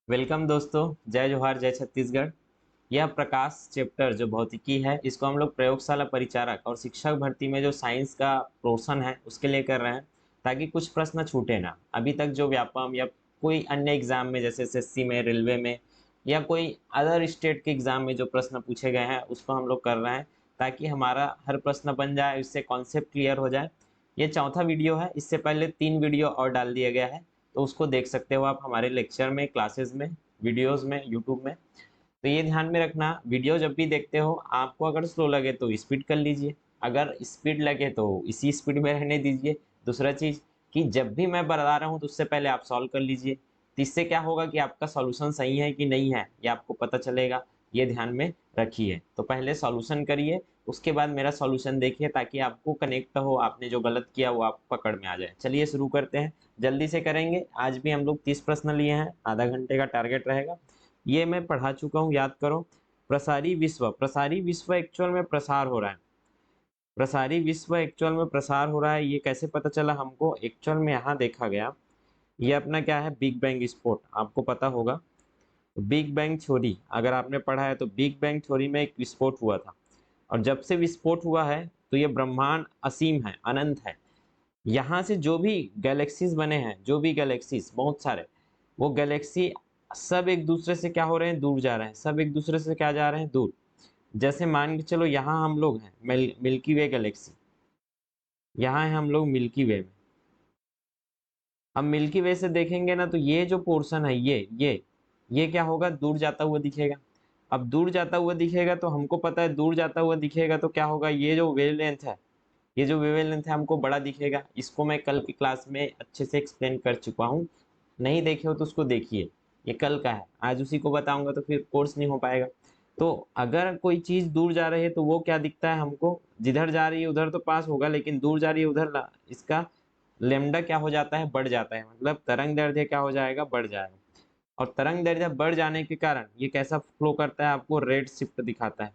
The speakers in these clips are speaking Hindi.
वेलकम दोस्तों। जय जोहार, जय छत्तीसगढ़। यह प्रकाश चैप्टर जो भौतिकी है, इसको हम लोग प्रयोगशाला परिचारक और शिक्षक भर्ती में जो साइंस का पोर्शन है उसके लिए कर रहे हैं, ताकि कुछ प्रश्न छूटे ना। अभी तक जो व्यापम या कोई अन्य एग्जाम में जैसे एसएससी में, रेलवे में या कोई अदर स्टेट के एग्जाम में जो प्रश्न पूछे गए हैं उसको हम लोग कर रहे हैं, ताकि हमारा हर प्रश्न बन जाए, इससे कॉन्सेप्ट क्लियर हो जाए। ये चौथा वीडियो है। इससे पहले 3 वीडियो और डाल दिया गया है, तो उसको देख सकते हो आप हमारे लेक्चर में, क्लासेस में, वीडियोस में, यूट्यूब में। तो ये ध्यान में रखना, वीडियो जब भी देखते हो आपको अगर स्लो लगे तो स्पीड कर लीजिए, अगर स्पीड लगे तो इसी स्पीड में रहने दीजिए। दूसरा चीज़ कि जब भी मैं बता रहा हूँ तो उससे पहले आप सॉल्व कर लीजिए। तो इससे क्या होगा कि आपका सॉल्यूशन सही है कि नहीं है ये आपको पता चलेगा। ये ध्यान में रखिए। तो पहले सॉल्यूशन करिए, उसके बाद मेरा सॉल्यूशन देखिए, ताकि आपको कनेक्ट हो, आपने जो गलत किया वो आप पकड़ में आ जाए। चलिए शुरू करते हैं, जल्दी से करेंगे। आज भी हम लोग 30 प्रश्न लिए हैं, आधा घंटे का टारगेट रहेगा। ये मैं पढ़ा चुका हूँ, याद करो। प्रसारी विश्व एक्चुअल में प्रसार हो रहा है। प्रसारी विश्व एक्चुअल में प्रसार हो रहा है, ये कैसे पता चला हमको? एक्चुअल में यहाँ देखा गया, ये अपना क्या है, बिग बैंग स्फोट, आपको पता होगा। बिग बैंग थ्योरी अगर आपने पढ़ा है तो बिग बैंग थ्योरी में एक विस्फोट हुआ था, और जब से विस्फोट हुआ है तो ये ब्रह्मांड असीम है, अनंत है। यहाँ से जो भी गैलेक्सीज बने हैं, जो भी गैलेक्सीज बहुत सारे, वो गैलेक्सी सब एक दूसरे से क्या हो रहे हैं, दूर जा रहे हैं। सब एक दूसरे से क्या जा रहे हैं, दूर। जैसे मान के चलो यहाँ हम लोग हैं मिल्की वे गैलेक्सी, यहाँ है हम लोग मिल्की वे में। अब मिल्की वे से देखेंगे ना तो ये जो पोर्शन है, ये क्या होगा, दूर जाता हुआ दिखेगा। अब दूर जाता हुआ दिखेगा तो हमको पता है, दूर जाता हुआ दिखेगा तो क्या होगा, ये जो वेवलेंथ है, ये जो वेवलेंथ है हमको बड़ा दिखेगा। इसको मैं कल की क्लास में अच्छे से एक्सप्लेन कर चुका हूँ, नहीं देखे हो तो उसको देखिए। ये कल का है, आज उसी को बताऊंगा तो फिर कोर्स नहीं हो पाएगा। तो अगर कोई चीज दूर जा रही है तो वो क्या दिखता है हमको, जिधर जा रही है उधर तो पास होगा, लेकिन दूर जा रही है उधर इसका लेमडा क्या हो जाता है, बढ़ जाता है। मतलब तरंग दैर्ध्य क्या हो जाएगा, बढ़ जाएगा। और तरंग दैर्ध्य बढ़ जाने के कारण ये कैसा फ्लो करता है, आपको रेड शिफ्ट दिखाता है।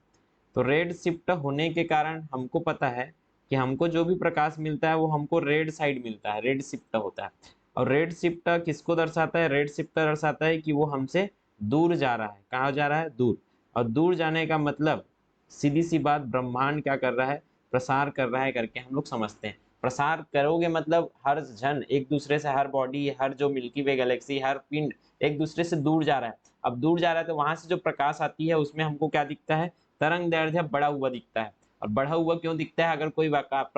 तो रेड शिफ्ट होने के कारण हमको पता है कि हमको जो भी प्रकाश मिलता है वो हमको रेड साइड मिलता है, रेड शिफ्ट होता है। और रेड शिफ्ट किसको दर्शाता है, रेड शिफ्ट दर्शाता है कि वो हमसे दूर जा रहा है। कहाँ जा रहा है, दूर। और दूर जाने का मतलब सीधी सी बात, ब्रह्मांड क्या कर रहा है, प्रसार कर रहा है करके हम लोग समझते हैं। प्रसार करोगे मतलब हर जन एक दूसरे से, हर बॉडी, हर जो मिल्की वे गैलेक्सी, हर पिंड एक दूसरे से दूर जा रहा है। अब दूर जा रहा है तो वहां से जो प्रकाश आती है उसमें हमको क्या दिखता है, तरंग दैर्ध्य बढ़ा हुआ दिखता है। और बढ़ा हुआ क्यों दिखता है, अगर कोई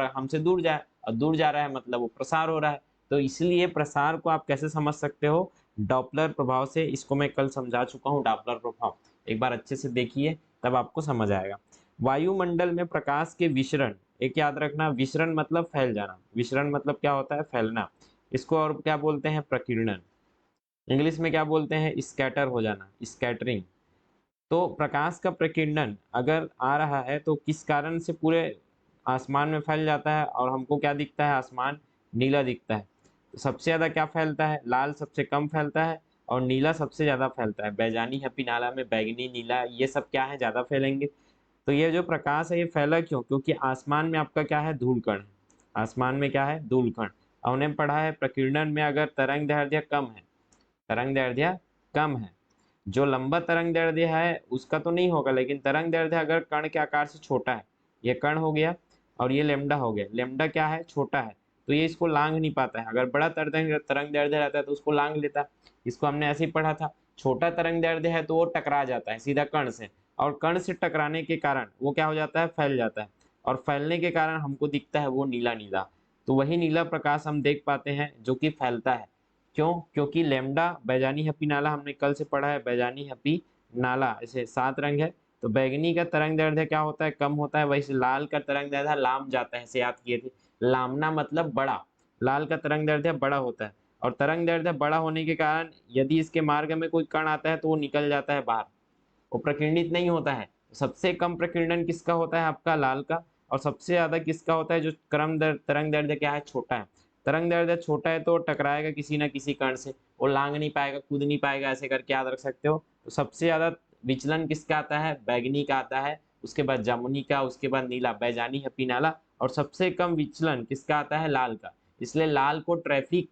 हमसे दूर जाए और दूर जा रहा है मतलब वो प्रसार हो रहा है। तो इसलिए प्रसार को आप कैसे समझ सकते हो, डॉपलर प्रभाव से। इसको मैं कल समझा चुका हूँ, डॉपलर प्रभाव एक बार अच्छे से देखिए, तब आपको समझ आएगा। वायुमंडल में प्रकाश के विचरण, एक याद रखना, विचरण मतलब फैल जाना, विचरण मतलब क्या होता है, फैलना। इसको और क्या बोलते हैं, प्रकीर्णन। इंग्लिश में क्या बोलते हैं, स्कैटर हो जाना, स्कैटरिंग। तो प्रकाश का प्रकीर्णन अगर आ रहा है तो किस कारण से पूरे आसमान में फैल जाता है, और हमको क्या दिखता है, आसमान नीला दिखता है। तो सबसे ज्यादा क्या फैलता है, लाल सबसे कम फैलता है और नीला सबसे ज्यादा फैलता है। बैजानी हैप्पी नाला में बैगनी, नीला, ये सब क्या है, ज्यादा फैलेंगे। तो ये जो प्रकाश है ये फैला क्यों, क्योंकि आसमान में आपका क्या है, धूल कण है। आसमान में क्या है, धूल कण। हमने पढ़ा है प्रकीर्णन में अगर तरंग दैर्ध्य कम है, तरंग दैर्ध्य कम है, जो लंबा तरंग दैर्ध्य है उसका तो नहीं होगा, लेकिन तरंग दैर्ध्य अगर कण के आकार से छोटा है, ये कण हो गया और ये लेमडा हो गया, लेमडा क्या है, छोटा है, तो ये इसको लांग नहीं पाता है। अगर बड़ा तरंग तरंग दैर्ध्य रहता है तो उसको लांग लेता है। इसको हमने ऐसे ही पढ़ा था, छोटा तरंग दैर्ध्य है तो वो टकरा जाता है सीधा कण से, और कण से टकराने के कारण वो क्या हो जाता है, फैल जाता है। और फैलने के कारण हमको दिखता है वो नीला नीला। तो वही नीला प्रकाश हम देख पाते हैं जो कि फैलता है। क्यों, क्योंकि लेमडा, बैजानी हैप्पी नाला हमने कल से पढ़ा है, बैजानी हैप्पी नाला ऐसे 7 रंग है। तो बैगनी का तरंग दैर्ध्य क्या होता है, कम होता है, वैसे लाल का तरंग दैर्ध्य लाम जाता है, ऐसे याद किए थे। लामना मतलब बड़ा, लाल का तरंग दैर्ध्य बड़ा होता है। और तरंग दैर्ध्य बड़ा होने के कारण यदि इसके मार्ग में कोई कण आता है तो वो निकल जाता है बाहर, वो प्रकीर्णित नहीं होता है। सबसे कम प्रकीर्णन किसका होता है, आपका लाल का। और सबसे ज्यादा किसका होता है, जो तरंग दैर्ध्य क्या है, छोटा है। तरंग दैर्ध्य छोटा है तो टकराएगा किसी ना किसी कण से, वो लांग नहीं पाएगा, कूद नहीं पाएगा, ऐसे करके याद रख सकते हो। तो सबसे ज्यादा विचलन किसका आता है, बैगनी का आता है, उसके बाद जामुनी का, उसके बाद नीला, बैजानी हैप्पी नाला। और सबसे कम विचलन किसका आता है, लाल का। इसलिए लाल को ट्रैफिक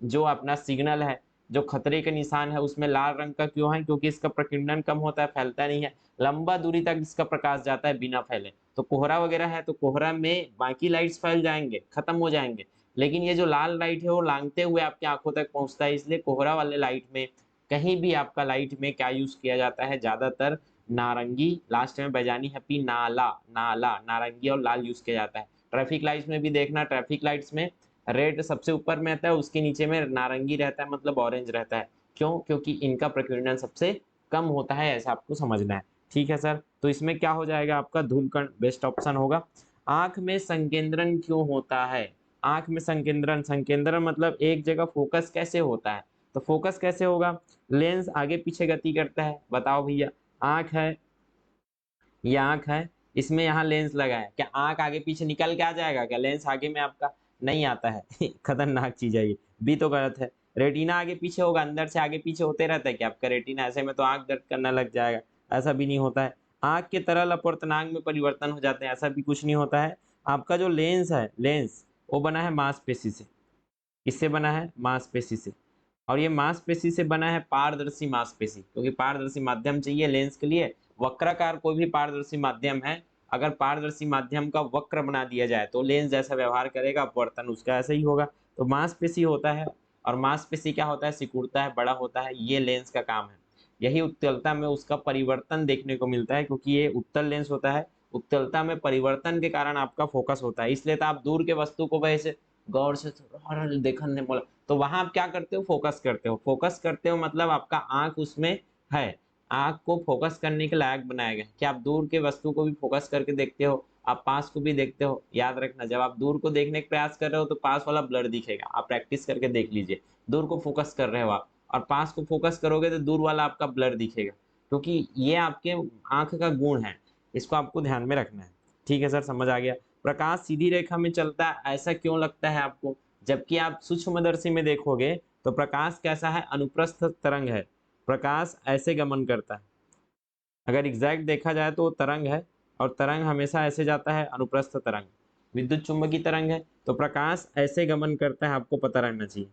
जो अपना सिग्नल है, जो खतरे के निशान है उसमें लाल रंग का क्यों है, क्योंकि इसका प्रकीर्णन कम होता है, फैलता नहीं है, लंबा दूरी तक इसका प्रकाश जाता है बिना फैले। तो कोहरा वगैरह है तो कोहरा में बाकी लाइट्स फैल जाएंगे, खत्म हो जाएंगे, लेकिन ये जो लाल लाइट है वो लांघते हुए आपकी आंखों तक पहुंचता है। इसलिए कोहरा वाले लाइट में कहीं भी आपका लाइट में क्या यूज किया जाता है, ज्यादातर नारंगी, लास्ट में बैजानी हैप्पी नाला, नाला नारंगी और लाल यूज किया जाता है। ट्रैफिक लाइट्स में भी देखना, ट्रैफिक लाइट्स में रेड सबसे ऊपर में रहता है, उसके नीचे में नारंगी रहता है, मतलब ऑरेंज रहता है। क्यों? क्योंकि इनका प्रकीर्णन सबसे कम होता है, ऐसा आपको समझना है। ठीक है सर, तो इसमें क्या हो जाएगा आपका धूलकण बेस्ट ऑप्शन होगा। आंख में संकेंद्रण क्यों होता है? आंख में संकेंद्रण, संकेंद्रण मतलब एक जगह फोकस कैसे होता है, तो फोकस कैसे होगा? लेंस आगे पीछे गति करता है। बताओ भैया, आंख है, ये आंख है, इसमें यहाँ लेंस लगा है, क्या आंख आगे पीछे निकल के आ जाएगा क्या? लेंस आगे में आपका नहीं आता है खतरनाक चीज है ये, भी तो गलत है। रेटिना आगे पीछे होगा, अंदर से आगे पीछे होते रहता है क्या आपका रेटिना? ऐसे में तो आंख दर्द करने लग जाएगा, ऐसा भी नहीं होता है। आंख के तरल अपवर्तनांक में परिवर्तन हो जाते हैं, ऐसा भी कुछ नहीं होता है। आपका जो लेंस है, लेंस वो बना है मांसपेशी से। किससे बना है? मांसपेशी से। और ये मांसपेशी से बना है पारदर्शी मांसपेशी, क्योंकि पारदर्शी माध्यम चाहिए लेंस के लिए। वक्राकार कोई भी पारदर्शी माध्यम है, अगर पारदर्शी माध्यम का वक्र बना दिया जाए तो लेंस जैसा व्यवहार करेगा, अपवर्तन उसका ऐसा ही होगा। तो मांसपेशी होता है, और मांसपेशी क्या होता है? सिकुड़ता है, बड़ा होता है, ये लेंस का काम है। यही उत्तलता में उसका परिवर्तन देखने को मिलता है, क्योंकि ये उत्तल लेंस होता है, उत्तलता में परिवर्तन के कारण आपका फोकस होता है। इसलिए तो आप दूर के वस्तु को वैसे गौर से देखने बोला तो वहां आप क्या करते हो? फोकस करते हो। फोकस करते हो मतलब आपका आंख उसमें है, आंख को फोकस करने के लायक बनाया गया। क्या आप दूर के वस्तु को भी फोकस करके देखते हो? आप पास को भी देखते हो? याद रखना, जब आप दूर को देखने का प्रयास कर रहे हो तो पास वाला ब्लर दिखेगा, आप प्रैक्टिस करके देख लीजिए। दूर को फोकस कर रहे हो आप, और पास को फोकस करोगे तो दूर वाला आपका ब्लर दिखेगा, क्योंकि ये आपके आंख का गुण है, इसको आपको ध्यान में रखना है। ठीक है सर, समझ आ गया। प्रकाश सीधी रेखा में चलता है, ऐसा क्यों लगता है आपको? जबकि आप सूक्ष्मदर्शी में देखोगे तो प्रकाश कैसा है? अनुप्रस्थ तरंग है, प्रकाश ऐसे गमन करता है। अगर एग्जैक्ट देखा जाए तो वो तरंग है, और तरंग हमेशा ऐसे जाता है, अनुप्रस्थ तरंग। विद्युत चुंबकीय तरंग है, तो प्रकाश ऐसे गमन करता है, आपको पता रहना चाहिए।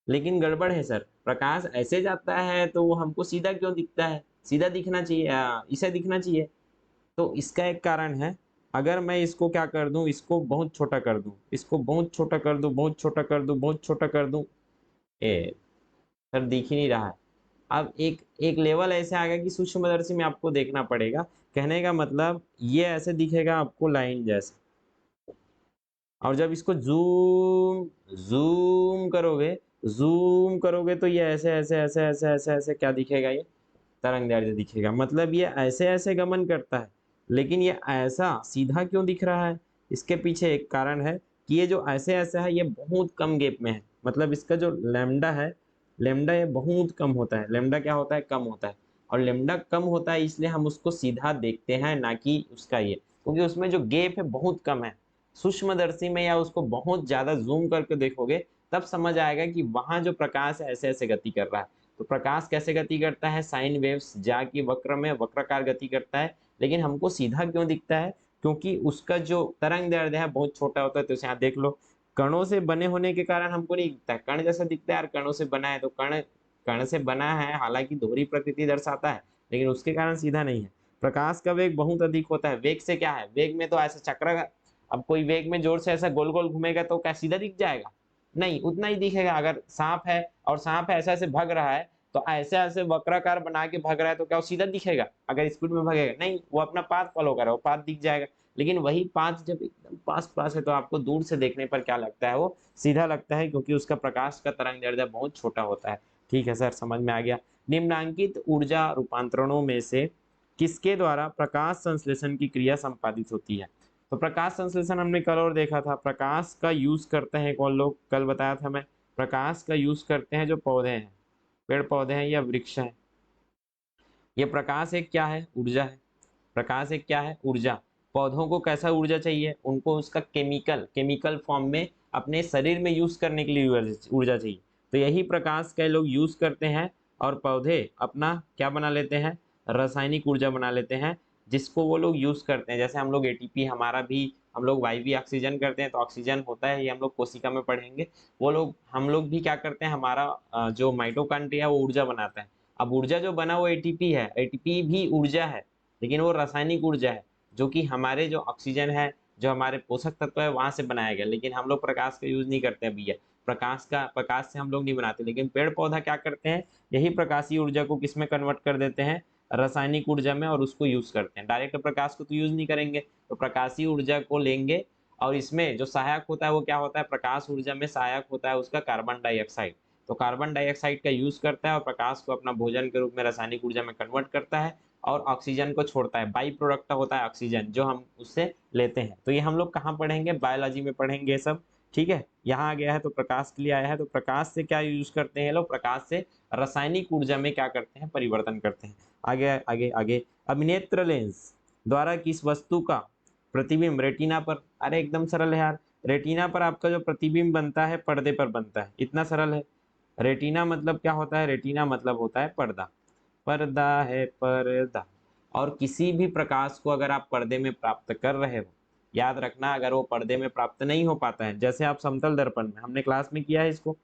लेकिन गड़बड़ है सर, प्रकाश ऐसे जाता है तो वो हमको सीधा क्यों दिखता है? सीधा दिखना चाहिए, इसे दिखना चाहिए। तो इसका एक कारण है, अगर मैं इसको क्या कर दूं, इसको बहुत छोटा कर दूं, इसको बहुत छोटा कर दूं, बहुत छोटा कर दूं, बहुत छोटा कर दूं, ए सर दिख ही नहीं रहा है। अब एक एक लेवल ऐसे आ गया कि सूक्ष्मदर्शी में आपको देखना पड़ेगा। कहने का मतलब ये ऐसे दिखेगा आपको लाइन जैसे, और जब इसको जूम जूम करोगे, जूम करोगे तो ये ऐसे ऐसे ऐसे ऐसे ऐसे ऐसे क्या दिखेगा? ये तरंग दैर्ध्य दिखेगा। मतलब ये ऐसे ऐसे गमन करता है, लेकिन ये ऐसा सीधा क्यों दिख रहा है? इसके पीछे एक कारण है कि ये जो ऐसे ऐसा है ये बहुत कम गैप में है, मतलब इसका जो लैम्डा है, लैम्डा ये बहुत कम होता है। लैम्डा क्या होता है? कम होता है। और लैम्डा कम होता है इसलिए हम उसको सीधा देखते हैं, ना कि उसका ये, क्योंकि उसमें जो गैप है बहुत कम है। सूक्ष्मदर्शी में या उसको बहुत ज्यादा जूम करके देखोगे तब समझ आएगा कि वहां जो प्रकाश है ऐसे ऐसे गति कर रहा है। तो प्रकाश कैसे गति करता है? साइन वेव्स जा की वक्र में वक्राकार गति करता है, लेकिन हमको सीधा क्यों दिखता है? क्योंकि उसका जो तरंग दैर्ध्य है बहुत छोटा होता है। तो यहाँ देख लो, कणों से बने होने के कारण हमको नहीं दिखता है, कण जैसा दिखता है यार, कणों से बना है तो कण कण से बना है, हालांकि दोहरी प्रकृति दर्शाता है, लेकिन उसके कारण सीधा नहीं है। प्रकाश का वेग बहुत अधिक होता है। वेग से क्या है? वेग में तो ऐसा चक्र, अब कोई वेग में जोर से ऐसा गोल गोल घूमेगा तो क्या सीधा दिख जाएगा? नहीं, उतना ही दिखेगा। अगर सांप है और सांप ऐसे ऐसे भाग रहा है, तो ऐसे ऐसे वक्राकार बना के भाग रहा है तो क्या वो सीधा दिखेगा? अगर स्पीड में भागेगा नहीं, वो अपना पाथ फॉलो कर रहा है, वो पाथ दिख जाएगा। लेकिन वही पाथ जब एकदम पास पास है तो आपको दूर से देखने पर क्या लगता है? वो सीधा लगता है, क्योंकि उसका प्रकाश का तरंग दैर्ध्य बहुत छोटा होता है। ठीक है सर, समझ में आ गया। निम्नांकित ऊर्जा रूपांतरणों में से किसके द्वारा प्रकाश संश्लेषण की क्रिया संपादित होती है? तो प्रकाश संश्लेषण हमने कल और देखा था। प्रकाश का यूज करते हैं कौन लोग? कल बताया था मैं, प्रकाश का यूज करते हैं जो पौधे हैं, पेड़ पौधे हैं या वृक्ष हैं। ये प्रकाश एक क्या है? ऊर्जा है। प्रकाश एक क्या है? ऊर्जा। पौधों को कैसा ऊर्जा चाहिए? उनको उसका केमिकल केमिकल फॉर्म में अपने शरीर में यूज करने के लिए ऊर्जा चाहिए। तो यही प्रकाश के लोग यूज करते हैं, और पौधे अपना क्या बना लेते हैं? रासायनिक ऊर्जा बना लेते हैं, जिसको वो लोग यूज करते हैं। जैसे हम लोग एटीपी, हमारा भी हम लोग वायवीय ऑक्सीजन करते हैं तो ऑक्सीजन होता है, ये हम लोग कोशिका में पढ़ेंगे। वो लोग हम लोग भी क्या करते हैं, हमारा जो माइटोकॉन्ड्रिया है वो ऊर्जा बनाता है। अब ऊर्जा जो बना वो एटीपी है, एटीपी भी ऊर्जा है, लेकिन वो रासायनिक ऊर्जा है जो कि हमारे जो ऑक्सीजन है, जो हमारे पोषक तत्व है वहां से बनाया गया। लेकिन हम लोग प्रकाश का यूज नहीं करते हैं भैया, प्रकाश से हम लोग नहीं बनाते। लेकिन पेड़ पौधा क्या करते हैं, यही प्रकाशीय ऊर्जा को किस में कन्वर्ट कर देते हैं, रासायनिक ऊर्जा में, और उसको यूज करते हैं। डायरेक्ट प्रकाश को तो यूज नहीं करेंगे, तो प्रकाशीय ऊर्जा को लेंगे, और इसमें जो सहायक होता है वो क्या होता है, प्रकाश ऊर्जा में सहायक होता है उसका कार्बन डाइऑक्साइड। तो कार्बन डाइऑक्साइड का यूज करता है और प्रकाश को अपना भोजन के रूप में रासायनिक ऊर्जा में कन्वर्ट करता है, और ऑक्सीजन को छोड़ता है। बाई प्रोडक्ट होता है ऑक्सीजन जो हम उससे लेते हैं। तो ये हम लोग कहाँ पढ़ेंगे, बायोलॉजी में पढ़ेंगे ये सब। ठीक है, यहाँ आ गया है तो प्रकाश के लिए आया है। तो प्रकाश से क्या यूज करते हैं लोग, प्रकाश से रासायनिक ऊर्जा में क्या करते हैं, परिवर्तन करते हैं। आगे आगे आगे, अब नेत्र लेंस द्वारा किस वस्तु का प्रतिबिंब रेटिना पर, अरे एकदम सरल है यार, रेटिना पर आपका जो प्रतिबिंब बनता है पर्दे पर बनता है, इतना सरल है। रेटिना मतलब क्या होता है, रेटिना मतलब होता है पर्दा, पर्दा है पर्दा। और किसी भी प्रकाश को अगर आप पर्दे में प्राप्त कर रहे हो, याद रखना, अगर वो पर्दे में प्राप्त नहीं हो पाता है, जैसे आप समतल दर्पण में, हमने क्लास में किया है इसको,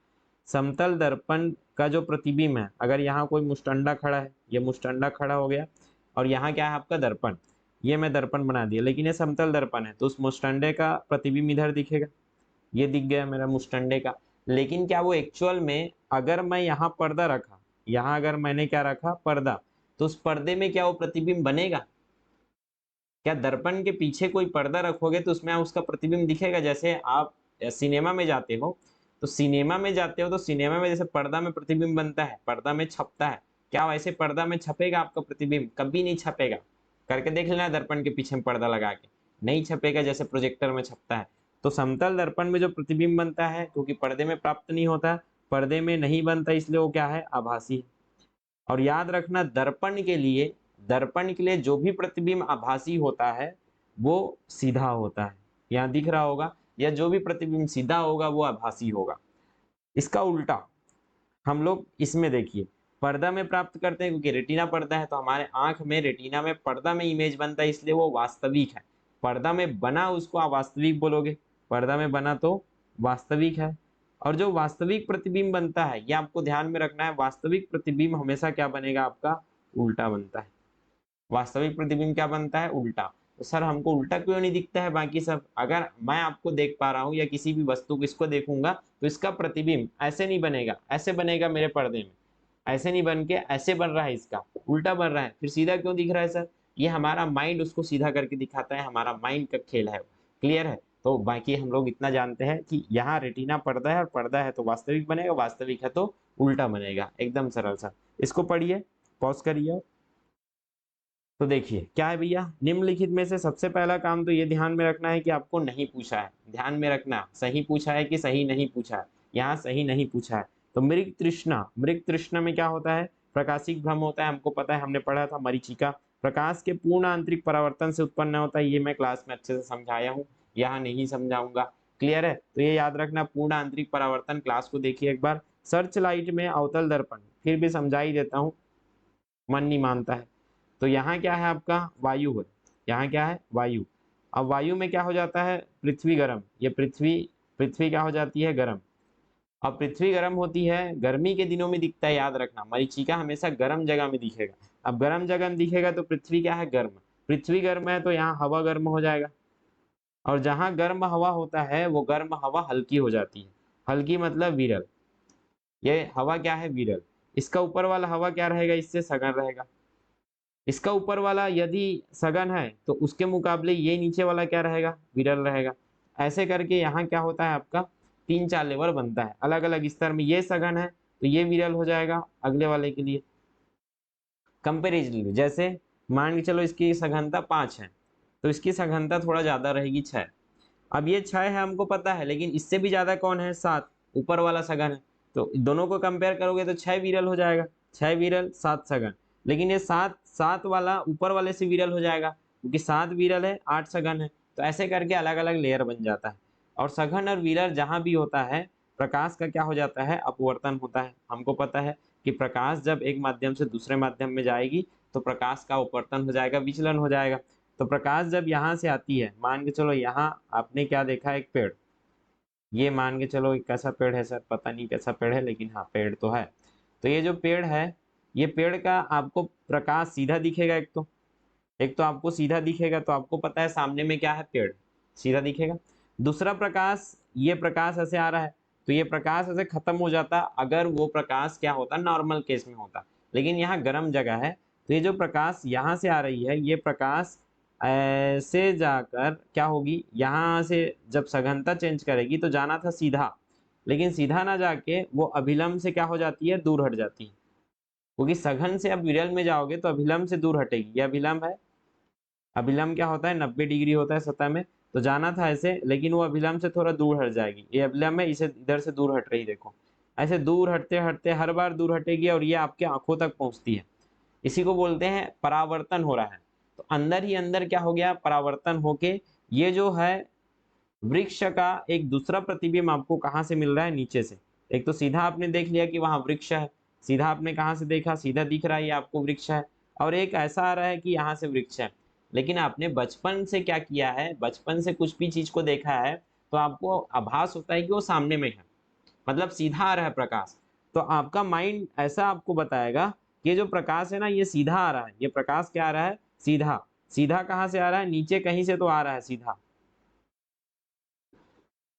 समतल दर्पण का जो प्रतिबिंब है, अगर यहाँ कोई मुस्टंडा खड़ा है, ये मुस्टंडा खड़ा हो गया, और यहाँ क्या है आपका दर्पण, ये मैं दर्पण बना दिया, लेकिन ये समतल दर्पण है, तो उस मुस्टंडे का प्रतिबिंब इधर दिखेगा, ये दिख गया मेरा मुस्टंडे का। लेकिन क्या वो एक्चुअल में, अगर मैं यहाँ पर्दा रखा, यहाँ अगर मैंने क्या रखा, पर्दा, तो उस पर्दे में क्या वो प्रतिबिंब बनेगा? क्या दर्पण के पीछे कोई पर्दा रखोगे तो उसमें उसका प्रतिबिंब दिखेगा? जैसे आप सिनेमा में जाते हो, तो सिनेमा में जाते हो तो सिनेमा में जैसे पर्दा में प्रतिबिंब बनता है, पर्दा में छपता है, क्या वैसे पर्दा में छपेगा आपका प्रतिबिंब? कभी नहीं छपेगा। करके देख लेना दर्पण के पीछे पर्दा लगा के, नहीं छपेगा जैसे प्रोजेक्टर में छपता है। तो समतल दर्पण में जो प्रतिबिंब बनता है, क्योंकि पर्दे में प्राप्त नहीं होता, पर्दे में नहीं बनता, इसलिए वो क्या है, आभासी है। और याद रखना, दर्पण के लिए जो भी प्रतिबिंब आभासी होता है वो सीधा होता है, यहाँ दिख रहा होगा, या जो भी प्रतिबिंब सीधा होगा वो आभासी होगा। इसका उल्टा हम लोग इसमें देखिए, पर्दा में प्राप्त करते हैं, क्योंकि रेटिना पर्दा है, तो हमारे आंख में रेटिना में पर्दा में इमेज बनता है, इसलिए वो वास्तविक है। पर्दा में बना उसको आप वास्तविक बोलोगे, पर्दा में बना तो वास्तविक है। और जो वास्तविक प्रतिबिंब बनता है, ये आपको ध्यान में रखना है, वास्तविक प्रतिबिंब हमेशा क्या बनेगा आपका, उल्टा बनता है। वास्तविक प्रतिबिंब क्या बनता है, उल्टा। तो सर हमको उल्टा क्यों नहीं दिखता है बाकी सब? अगर मैं आपको देख पा रहा हूँ या किसी भी वस्तु को इसको देखूंगा, तो इसका प्रतिबिंब ऐसे नहीं बनेगा, ऐसे बनेगा मेरे पर्दे में, ऐसे नहीं बन के ऐसे बन रहा है, इसका उल्टा बन रहा है। फिर सीधा क्यों दिख रहा है सर? ये हमारा माइंड उसको सीधा करके दिखाता है, हमारा माइंड का खेल है। क्लियर है? तो बाकी हम लोग इतना जानते हैं कि यहाँ रेटिना पर्दा है, और पर्दा है तो वास्तविक बनेगा, वास्तविक है तो उल्टा बनेगा, एकदम सरल सा। इसको पढ़िए, पॉज करिए। तो देखिए क्या है भैया, निम्नलिखित में से सबसे पहला काम तो ये ध्यान में रखना है कि आपको नहीं पूछा है, ध्यान में रखना, सही पूछा है कि सही नहीं पूछा है। यहाँ सही नहीं पूछा है। तो मृग तृष्णा, मृग तृष्णा में क्या होता है, प्रकाशिक भ्रम होता है, हमको पता है, हमने पढ़ा था मरीचिका। प्रकाश के पूर्ण आंतरिक परावर्तन से उत्पन्न होता है, ये मैं क्लास में अच्छे से समझाया हूँ, यहाँ नहीं समझाऊंगा। क्लियर है? तो ये याद रखना, पूर्ण आंतरिक परावर्तन, क्लास को देखिए एक बार। सर्च लाइट में अवतल दर्पण, फिर भी समझा ही देता हूँ, मन नहीं मानता है। तो यहाँ क्या है आपका, वायु है, यहाँ क्या है, वायु। अब वायु में क्या हो जाता है, पृथ्वी गर्म, ये पृथ्वी, पृथ्वी क्या हो जाती है, गर्म। अब पृथ्वी गर्म होती है, गर्मी के दिनों में दिखता है, याद रखना, मरीचिका हमेशा गर्म जगह में दिखेगा। अब गर्म जगह में दिखेगा तो पृथ्वी क्या है, गर्म। पृथ्वी गर्म है तो यहाँ हवा गर्म हो जाएगा, और जहाँ गर्म हवा होता है वो गर्म हवा हल्की हो जाती है। हल्की मतलब विरल, ये हवा क्या है, विरल। इसका ऊपर वाला हवा क्या रहेगा, इससे सघन रहेगा। इसका ऊपर वाला यदि सघन है तो उसके मुकाबले ये नीचे वाला क्या रहेगा, विरल रहेगा। ऐसे करके यहाँ क्या होता है आपका, 3-4 लेवल बनता है अलग अलग स्तर में। ये सघन है तो ये विरल हो जाएगा अगले वाले के लिए। कंपेरेटिवली, जैसे मान के चलो इसकी सघनता 5 है, तो इसकी सघनता थोड़ा ज्यादा रहेगी 6। अब ये 6 है हमको पता है, लेकिन इससे भी ज्यादा कौन है, 7, ऊपर वाला सघन है। तो दोनों को कंपेयर करोगे तो 6 विरल हो जाएगा, 6 विरल 7 सघन। लेकिन ये 7 7 वाला ऊपर वाले से विरल हो जाएगा, क्योंकि 7 विरल है 8 सघन है। तो ऐसे करके अलग अलग लेयर बन जाता है। और सघन और विरल जहां भी होता है, प्रकाश का क्या हो जाता है, अपवर्तन होता है। हमको पता है कि प्रकाश जब एक माध्यम से दूसरे माध्यम में जाएगी तो प्रकाश का अपवर्तन हो जाएगा, विचलन हो जाएगा। तो प्रकाश जब यहाँ से आती है, मान के चलो यहाँ आपने क्या देखा, एक पेड़, ये मान के चलो एक कैसा पेड़ है सर, पता नहीं कैसा पेड़ है, लेकिन हाँ पेड़ तो है। तो ये जो पेड़ है, ये पेड़ का आपको प्रकाश सीधा दिखेगा, एक तो आपको सीधा दिखेगा, तो आपको पता है सामने में क्या है, पेड़, सीधा दिखेगा। दूसरा प्रकाश, ये प्रकाश ऐसे आ रहा है, तो ये प्रकाश ऐसे खत्म हो जाता अगर वो प्रकाश क्या होता, नॉर्मल केस में होता। लेकिन यहाँ गर्म जगह है, तो ये जो प्रकाश यहाँ से आ रही है, ये प्रकाश ऐसे जाकर क्या होगी, यहाँ से जब सघनता चेंज करेगी तो जाना था सीधा, लेकिन सीधा ना जाके वो अभिलंब से क्या हो जाती है, दूर हट जाती है। क्योंकि सघन से अब विरल में जाओगे तो अभिलंब से दूर हटेगी, ये अभिलंब है, अभिलंब क्या होता है, 90 डिग्री होता है सतह में, तो जाना था ऐसे, लेकिन वो अभिलंब से थोड़ा दूर हट जाएगी, ये अभिलंब है, इसे इधर से दूर हट रही, देखो ऐसे दूर हटते हटते हर बार दूर हटेगी और ये आपके आंखों तक पहुंचती है। इसी को बोलते हैं परावर्तन हो रहा है। तो अंदर ही अंदर क्या हो गया, परावर्तन होके ये जो है वृक्ष का एक दूसरा प्रतिबिंब आपको कहाँ से मिल रहा है, नीचे से। एक तो सीधा आपने देख लिया कि वहां वृक्ष है, सीधा आपने कहाँ से देखा, सीधा दिख रहा है ये आपको वृक्ष है, और एक ऐसा आ रहा है कि यहाँ से वृक्ष है। लेकिन आपने बचपन से क्या किया है, बचपन से कुछ भी चीज को देखा है, तो आपको आभास होता है कि वो सामने में है, मतलब सीधा आ रहा है प्रकाश। तो आपका माइंड ऐसा आपको बताएगा कि ये जो प्रकाश है ना, ये सीधा आ रहा है, ये प्रकाश क्या आ रहा है, सीधा। सीधा कहाँ से आ रहा है, नीचे कहीं से तो आ रहा है सीधा।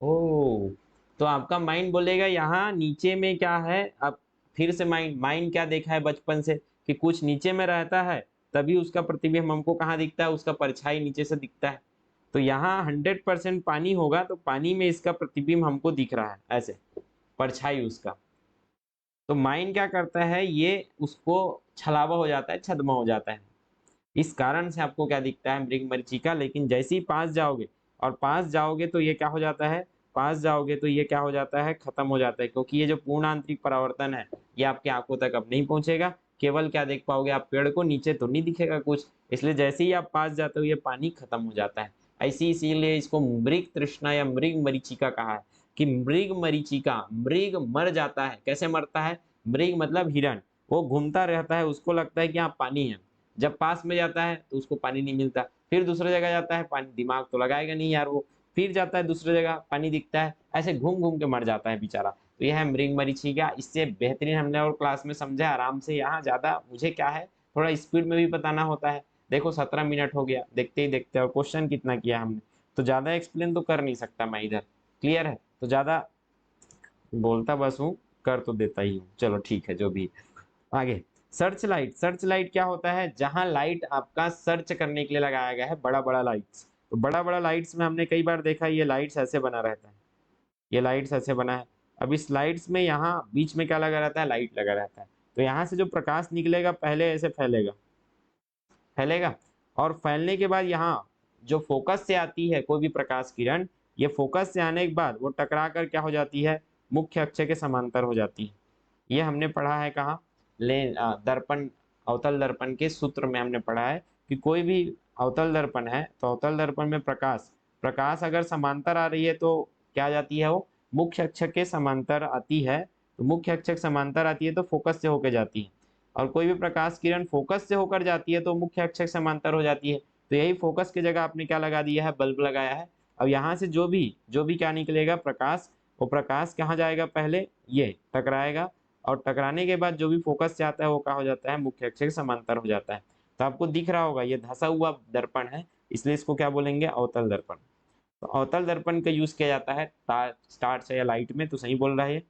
ओ, तो आपका माइंड बोलेगा यहाँ नीचे में क्या है। अब फिर से माइंड माइंड क्या देखा है बचपन से, कि कुछ नीचे में रहता है, तभी उसका प्रतिबिंब हमको कहाँ दिखता है, उसका परछाई नीचे से दिखता है। तो यहाँ 100% पानी होगा, तो पानी में इसका प्रतिबिंब हमको दिख रहा है ऐसे, परछाई उसका। तो माइंड क्या करता है, ये उसको छलावा हो जाता है, छद्म हो जाता है। इस कारण से आपको क्या दिखता है, मृग मरीचिका। लेकिन जैसे ही पास जाओगे, और पास जाओगे तो ये क्या हो जाता है, पास जाओगे तो ये क्या हो जाता है, खत्म हो जाता है। क्योंकि ये जो पूर्ण आंतरिक परावर्तन है, ये आपकी आंखों तक अब नहीं पहुंचेगा। केवल क्या देख पाओगे आप, पेड़ को, नीचे तो नहीं दिखेगा कुछ। इसलिए जैसे ही आप पास जाते हो, ये पानी खत्म हो जाता है। ऐसी इसीलिए इसको मृग तृष्णा या मृग मरीचिका कहा है, कि मृग मरीचिका, मृग मर जाता है। कैसे मरता है, मृग मतलब हिरण, वो घूमता रहता है, उसको लगता है कि यहाँ पानी है। जब पास में जाता है तो उसको पानी नहीं मिलता, फिर दूसरी जगह जाता है, पानी, दिमाग तो लगाएगा नहीं यार वो, फिर जाता है दूसरी जगह, पानी दिखता है, ऐसे घूम घूम के मर जाता है बेचारा। तो यह है मृग मरीचिका। इससे बेहतरीन हमने और क्लास में समझा आराम से। यहाँ ज्यादा मुझे क्या है, थोड़ा स्पीड में भी बताना होता है। देखो 17 मिनट हो गया देखते ही देखते, और क्वेश्चन कितना किया हमने, तो ज्यादा एक्सप्लेन तो कर नहीं सकता मैं इधर। क्लियर है, तो ज्यादा बोलता बस हूँ, कर तो देता ही हूँ। चलो ठीक है, जो भी आगे। सर्च लाइट, सर्च लाइट क्या होता है, जहां लाइट आपका सर्च करने के लिए लगाया गया है, बड़ा बड़ा लाइट्स। तो बड़ा बड़ा लाइट्स में हमने कई बार देखा, ये लाइट्स ऐसे बना रहता है, ये लाइट्स ऐसे बना है। अब इस लाइट्स में यहाँ बीच में क्या लगा रहता है, लाइट लगा रहता है। तो यहाँ से जो प्रकाश निकलेगा, पहले ऐसे फैलेगा, फैलेगा, और फैलने के बाद यहाँ जो फोकस से आती है कोई भी प्रकाश किरण, ये फोकस से आने के बाद वो टकरा कर क्या हो जाती है, मुख्य अक्ष के समांतर हो जाती है। ये हमने पढ़ा है कहाँ, दर्पण, अवतल दर्पण के सूत्र में हमने पढ़ा है कि कोई भी अवतल दर्पण है, तो अवतल दर्पण में प्रकाश, प्रकाश अगर समांतर आ रही है तो क्या आ जाती है, वो मुख्य अक्ष के समांतर आती है। तो मुख्य अक्ष के समांतर आती है तो फोकस से होकर जाती है, और कोई भी प्रकाश किरण फोकस से होकर जाती है तो मुख्य अक्ष के समांतर हो जाती है। तो यही फोकस की जगह आपने क्या लगा दिया है, बल्ब लगाया है। अब यहाँ से जो भी क्या निकलेगा प्रकाश, वो प्रकाश कहाँ जाएगा, पहले ये टकराएगा, और टकराने के बाद जो भी फोकस से आता है वो क्या हो जाता है, मुख्य अक्ष के समांतर हो जाता है। तो आपको दिख रहा होगा ये धंसा हुआ दर्पण है, इसलिए इसको क्या बोलेंगे, अवतल दर्पण। तो अवतल दर्पण का यूज किया जाता है स्टार्च या लाइट में, तो सही बोल रहा है।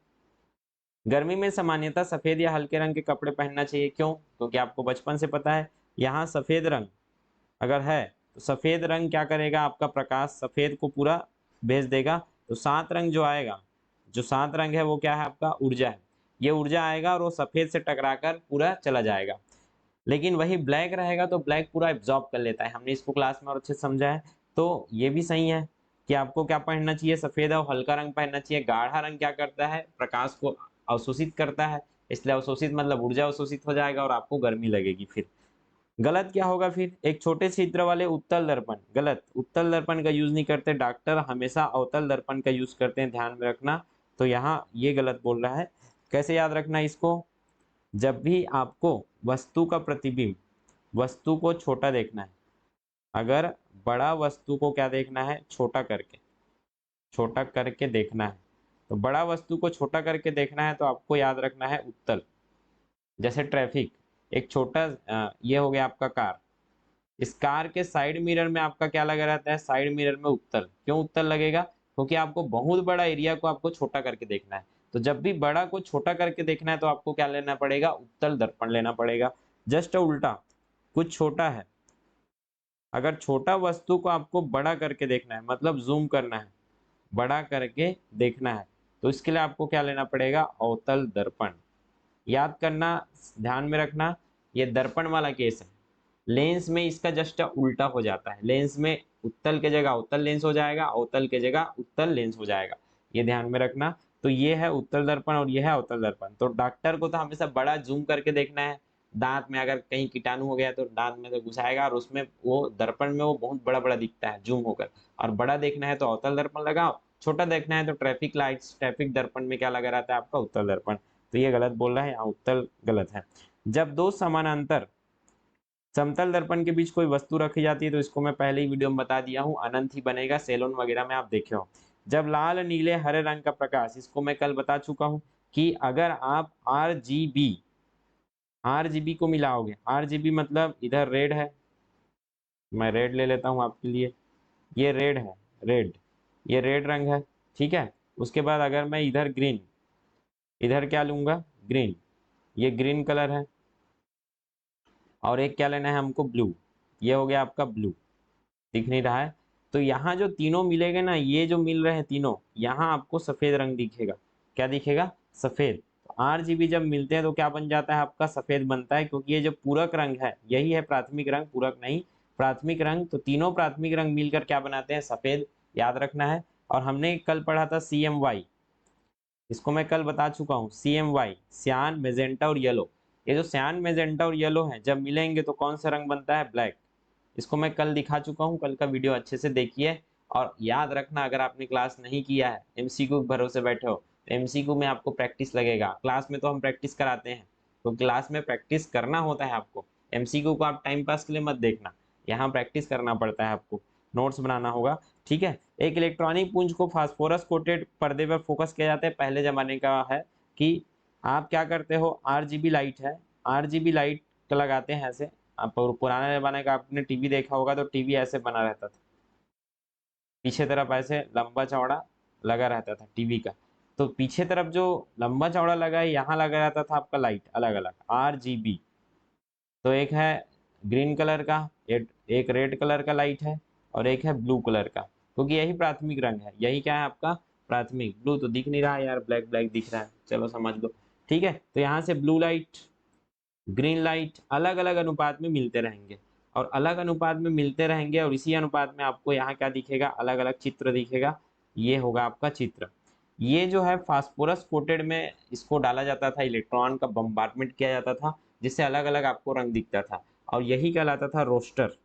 गर्मी में सामान्यतः सफेद या हल्के रंग के कपड़े पहनना चाहिए, क्यों, क्योंकि आपको बचपन से पता है, यहाँ सफेद रंग अगर है तो सफेद रंग क्या करेगा, आपका प्रकाश सफेद को पूरा भेज देगा। तो 7 रंग जो आएगा, जो 7 रंग है वो क्या है, आपका ऊर्जा है। ये ऊर्जा आएगा और वो सफेद से टकराकर पूरा चला जाएगा। लेकिन वही ब्लैक रहेगा तो ब्लैक पूरा एब्जॉर्ब कर लेता है, हमने इसको क्लास में और अच्छे से समझा है। तो ये भी सही है कि आपको क्या पहनना चाहिए, सफेद और हल्का रंग पहनना चाहिए। गाढ़ा रंग क्या करता है, प्रकाश को अवशोषित करता है, इसलिए अवशोषित मतलब ऊर्जा अवशोषित हो जाएगा और आपको गर्मी लगेगी। फिर गलत क्या होगा, फिर एक छोटे छिद्र वाले उत्तल दर्पण, गलत, उत्तल दर्पण का यूज नहीं करते, डॉक्टर हमेशा अवतल दर्पण का यूज करते हैं, ध्यान में रखना। तो यहाँ ये गलत बोल रहा है। कैसे याद रखना इसको, जब भी आपको वस्तु का प्रतिबिंब, वस्तु को छोटा देखना है, अगर बड़ा वस्तु को क्या देखना है, छोटा करके देखना है, तो बड़ा वस्तु को छोटा करके देखना है तो आपको याद रखना है उत्तल। जैसे ट्रैफिक, एक छोटा ये हो गया आपका कार, इस कार के साइड मिरर में आपका क्या लगा रहता है, साइड मिरर में उत्तल। क्यों उत्तल लगेगा, क्योंकि आपको बहुत बड़ा एरिया को आपको छोटा करके देखना है। तो जब भी बड़ा को छोटा करके देखना है तो आपको क्या लेना पड़ेगा, उत्तल दर्पण लेना पड़ेगा। जस्ट उल्टा, कुछ छोटा है, अगर छोटा वस्तु को आपको बड़ा करके देखना है, मतलब जूम करना है, बड़ा करके देखना है, तो इसके लिए आपको क्या लेना पड़ेगा, अवतल दर्पण। याद करना, ध्यान में रखना, ये दर्पण वाला केस है। लेंस में इसका जस्ट उल्टा हो जाता है, लेंस में उत्तल के जगह उत्तल लेंस हो जाएगा, अवतल के जगह उत्तल लेंस हो जाएगा, ये ध्यान में रखना। तो ये है उत्तल दर्पण और ये है अवतल दर्पण। तो डॉक्टर को तो हमेशा बड़ा जूम करके देखना है, दांत में अगर कहीं कीटाणु हो गया तो दांत में तो घुसाएगा और उसमें वो दर्पण में वो बहुत बड़ा बड़ा दिखता है जूम होकर। और बड़ा देखना है तो अवतल दर्पण लगाओ, छोटा देखना है तो ट्रैफिक लाइट्स, ट्रैफिक दर्पण में क्या लगा रहता है आपका, उत्तल दर्पण। तो ये गलत बोल रहा है, यहाँ उत्तल गलत है। जब दो समानांतर समतल दर्पण के बीच कोई वस्तु रखी जाती है, तो इसको मैं पहले ही वीडियो में बता दिया हूँ, अनंत ही बनेगा, सेलोन वगैरह में आप देखे हो। जब लाल नीले हरे रंग का प्रकाश, इसको मैं कल बता चुका हूँ कि अगर आप आरजीबी को मिलाओगे, आरजीबी मतलब इधर रेड है, मैं रेड ले लेता हूँ आपके लिए, ये रेड है, रेड, ये रेड रंग है, ठीक है। उसके बाद अगर मैं इधर ग्रीन, इधर क्या लूंगा, ग्रीन, ये ग्रीन कलर है, और एक क्या लेना है हमको, ब्लू, ये हो गया आपका ब्लू, दिख नहीं रहा है। तो यहाँ जो तीनों मिलेंगे ना, ये जो मिल रहे हैं तीनों, यहाँ आपको सफेद रंग दिखेगा, क्या दिखेगा, सफेद। तो आरजीबी जब मिलते हैं तो क्या बन जाता है आपका, सफेद बनता है, क्योंकि ये जो पूरक रंग है यही है प्राथमिक रंग, पूरक नहीं, प्राथमिक रंग। तो तीनों प्राथमिक रंग मिलकर क्या बनाते हैं, सफेद, याद रखना है। और हमने कल पढ़ा था CMY, इसको मैं कल बता चुका हूँ, CMY, सियान, मेजेंटा और येलो। ये जो सियान, मेजेंटा और येलो है जब मिलेंगे तो कौन सा रंग बनता है, ब्लैक। इसको मैं कल दिखा चुका हूँ, कल का वीडियो अच्छे से देखिए। और याद रखना, अगर आपने क्लास नहीं किया है, MCQ के भरोसे बैठे हो, तो MCQ में आपको प्रैक्टिस लगेगा। क्लास में तो हम प्रैक्टिस कराते हैं, तो क्लास में प्रैक्टिस करना होता है आपको। MCQ को आप टाइम पास के लिए मत देखना, यहाँ प्रैक्टिस करना पड़ता है आपको, नोट्स बनाना होगा, ठीक है। एक इलेक्ट्रॉनिक पुंज को फास्फोरस कोटेड पर्दे पर फोकस किया जाता है, पहले जमाने का है कि आप क्या करते हो, RGB लाइट है, RGB लाइट लगाते हैं ऐसे। आप पुराने जमाने का आपने टीवी देखा होगा, तो टीवी ऐसे बना रहता था, पीछे तरफ ऐसे लंबा चौड़ा लगा रहता था टीवी का। तो पीछे तरफ जो लंबा चौड़ा लगा है, यहाँ लगा रहता था आपका लाइट अलग अलग, RGB। तो एक है ग्रीन कलर का, एक रेड कलर का लाइट है, और एक है ब्लू कलर का, क्योंकि यही प्राथमिक रंग है, यही क्या है आपका प्राथमिक। ब्लू तो दिख नहीं रहा है यार, ब्लैक ब्लैक दिख रहा है, चलो समझ लो, ठीक है। तो यहाँ से ब्लू लाइट, ग्रीन लाइट अलग अलग अनुपात में मिलते रहेंगे, और अलग अनुपात में मिलते रहेंगे, और इसी अनुपात में आपको यहाँ क्या दिखेगा, अलग अलग चित्र दिखेगा, ये होगा आपका चित्र। ये जो है फास्फोरस कोटेड में इसको डाला जाता था, इलेक्ट्रॉन का बम्बार्टमेंट किया जाता था, जिससे अलग अलग आपको रंग दिखता था, और यही कहलाता था रोस्टर,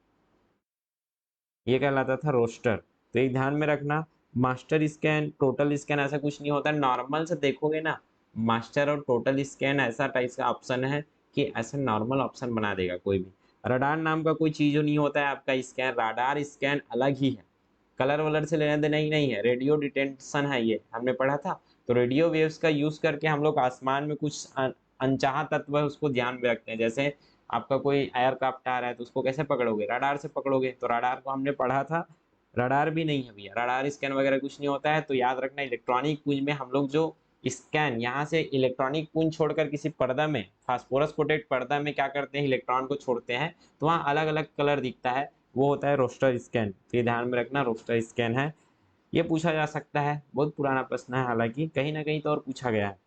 ये कहलाता था रोस्टर। तो एक ध्यान में रखना, मास्टर स्कैन, टोटल स्कैन ऐसा कुछ नहीं होता, नॉर्मल से देखोगे ना, मास्टर और टोटल स्कैन ऐसा टाइप का ऑप्शन है कि ऐसा नॉर्मल ऑप्शन बना देगा कोई भी। रडार नाम का कोई चीज नहीं होता है आपका स्कैन, राडार स्कैन अलग ही है, कलर वलर से लेना देना ही नहीं है, रेडियो डिटेक्शन है, ये हमने पढ़ा था। तो रेडियो वेव्स का यूज करके हम लोग आसमान में कुछ अनचाहा तत्व है उसको ध्यान में रखते हैं। जैसे आपका कोई एयरक्राफ्ट आ रहा है तो उसको कैसे पकड़ोगे, रडार से पकड़ोगे, तो रडार को हमने पढ़ा था। रडार भी नहीं है भैया, रडार स्कैन वगैरह कुछ नहीं होता है। तो याद रखना, इलेक्ट्रॉनिक पुंज में हम लोग जो स्कैन, यहाँ से इलेक्ट्रॉनिक पुंज छोड़कर किसी पर्दा में, फास्फोरस कोटेड पर्दा में क्या करते हैं, इलेक्ट्रॉन को छोड़ते हैं, तो वहाँ अलग अलग कलर दिखता है, वो होता है रोस्टर स्कैन। तो ये ध्यान में रखना, रोस्टर स्कैन है। ये पूछा जा सकता है, बहुत पुराना प्रश्न है, हालांकि कहीं ना कहीं तो और पूछा गया है।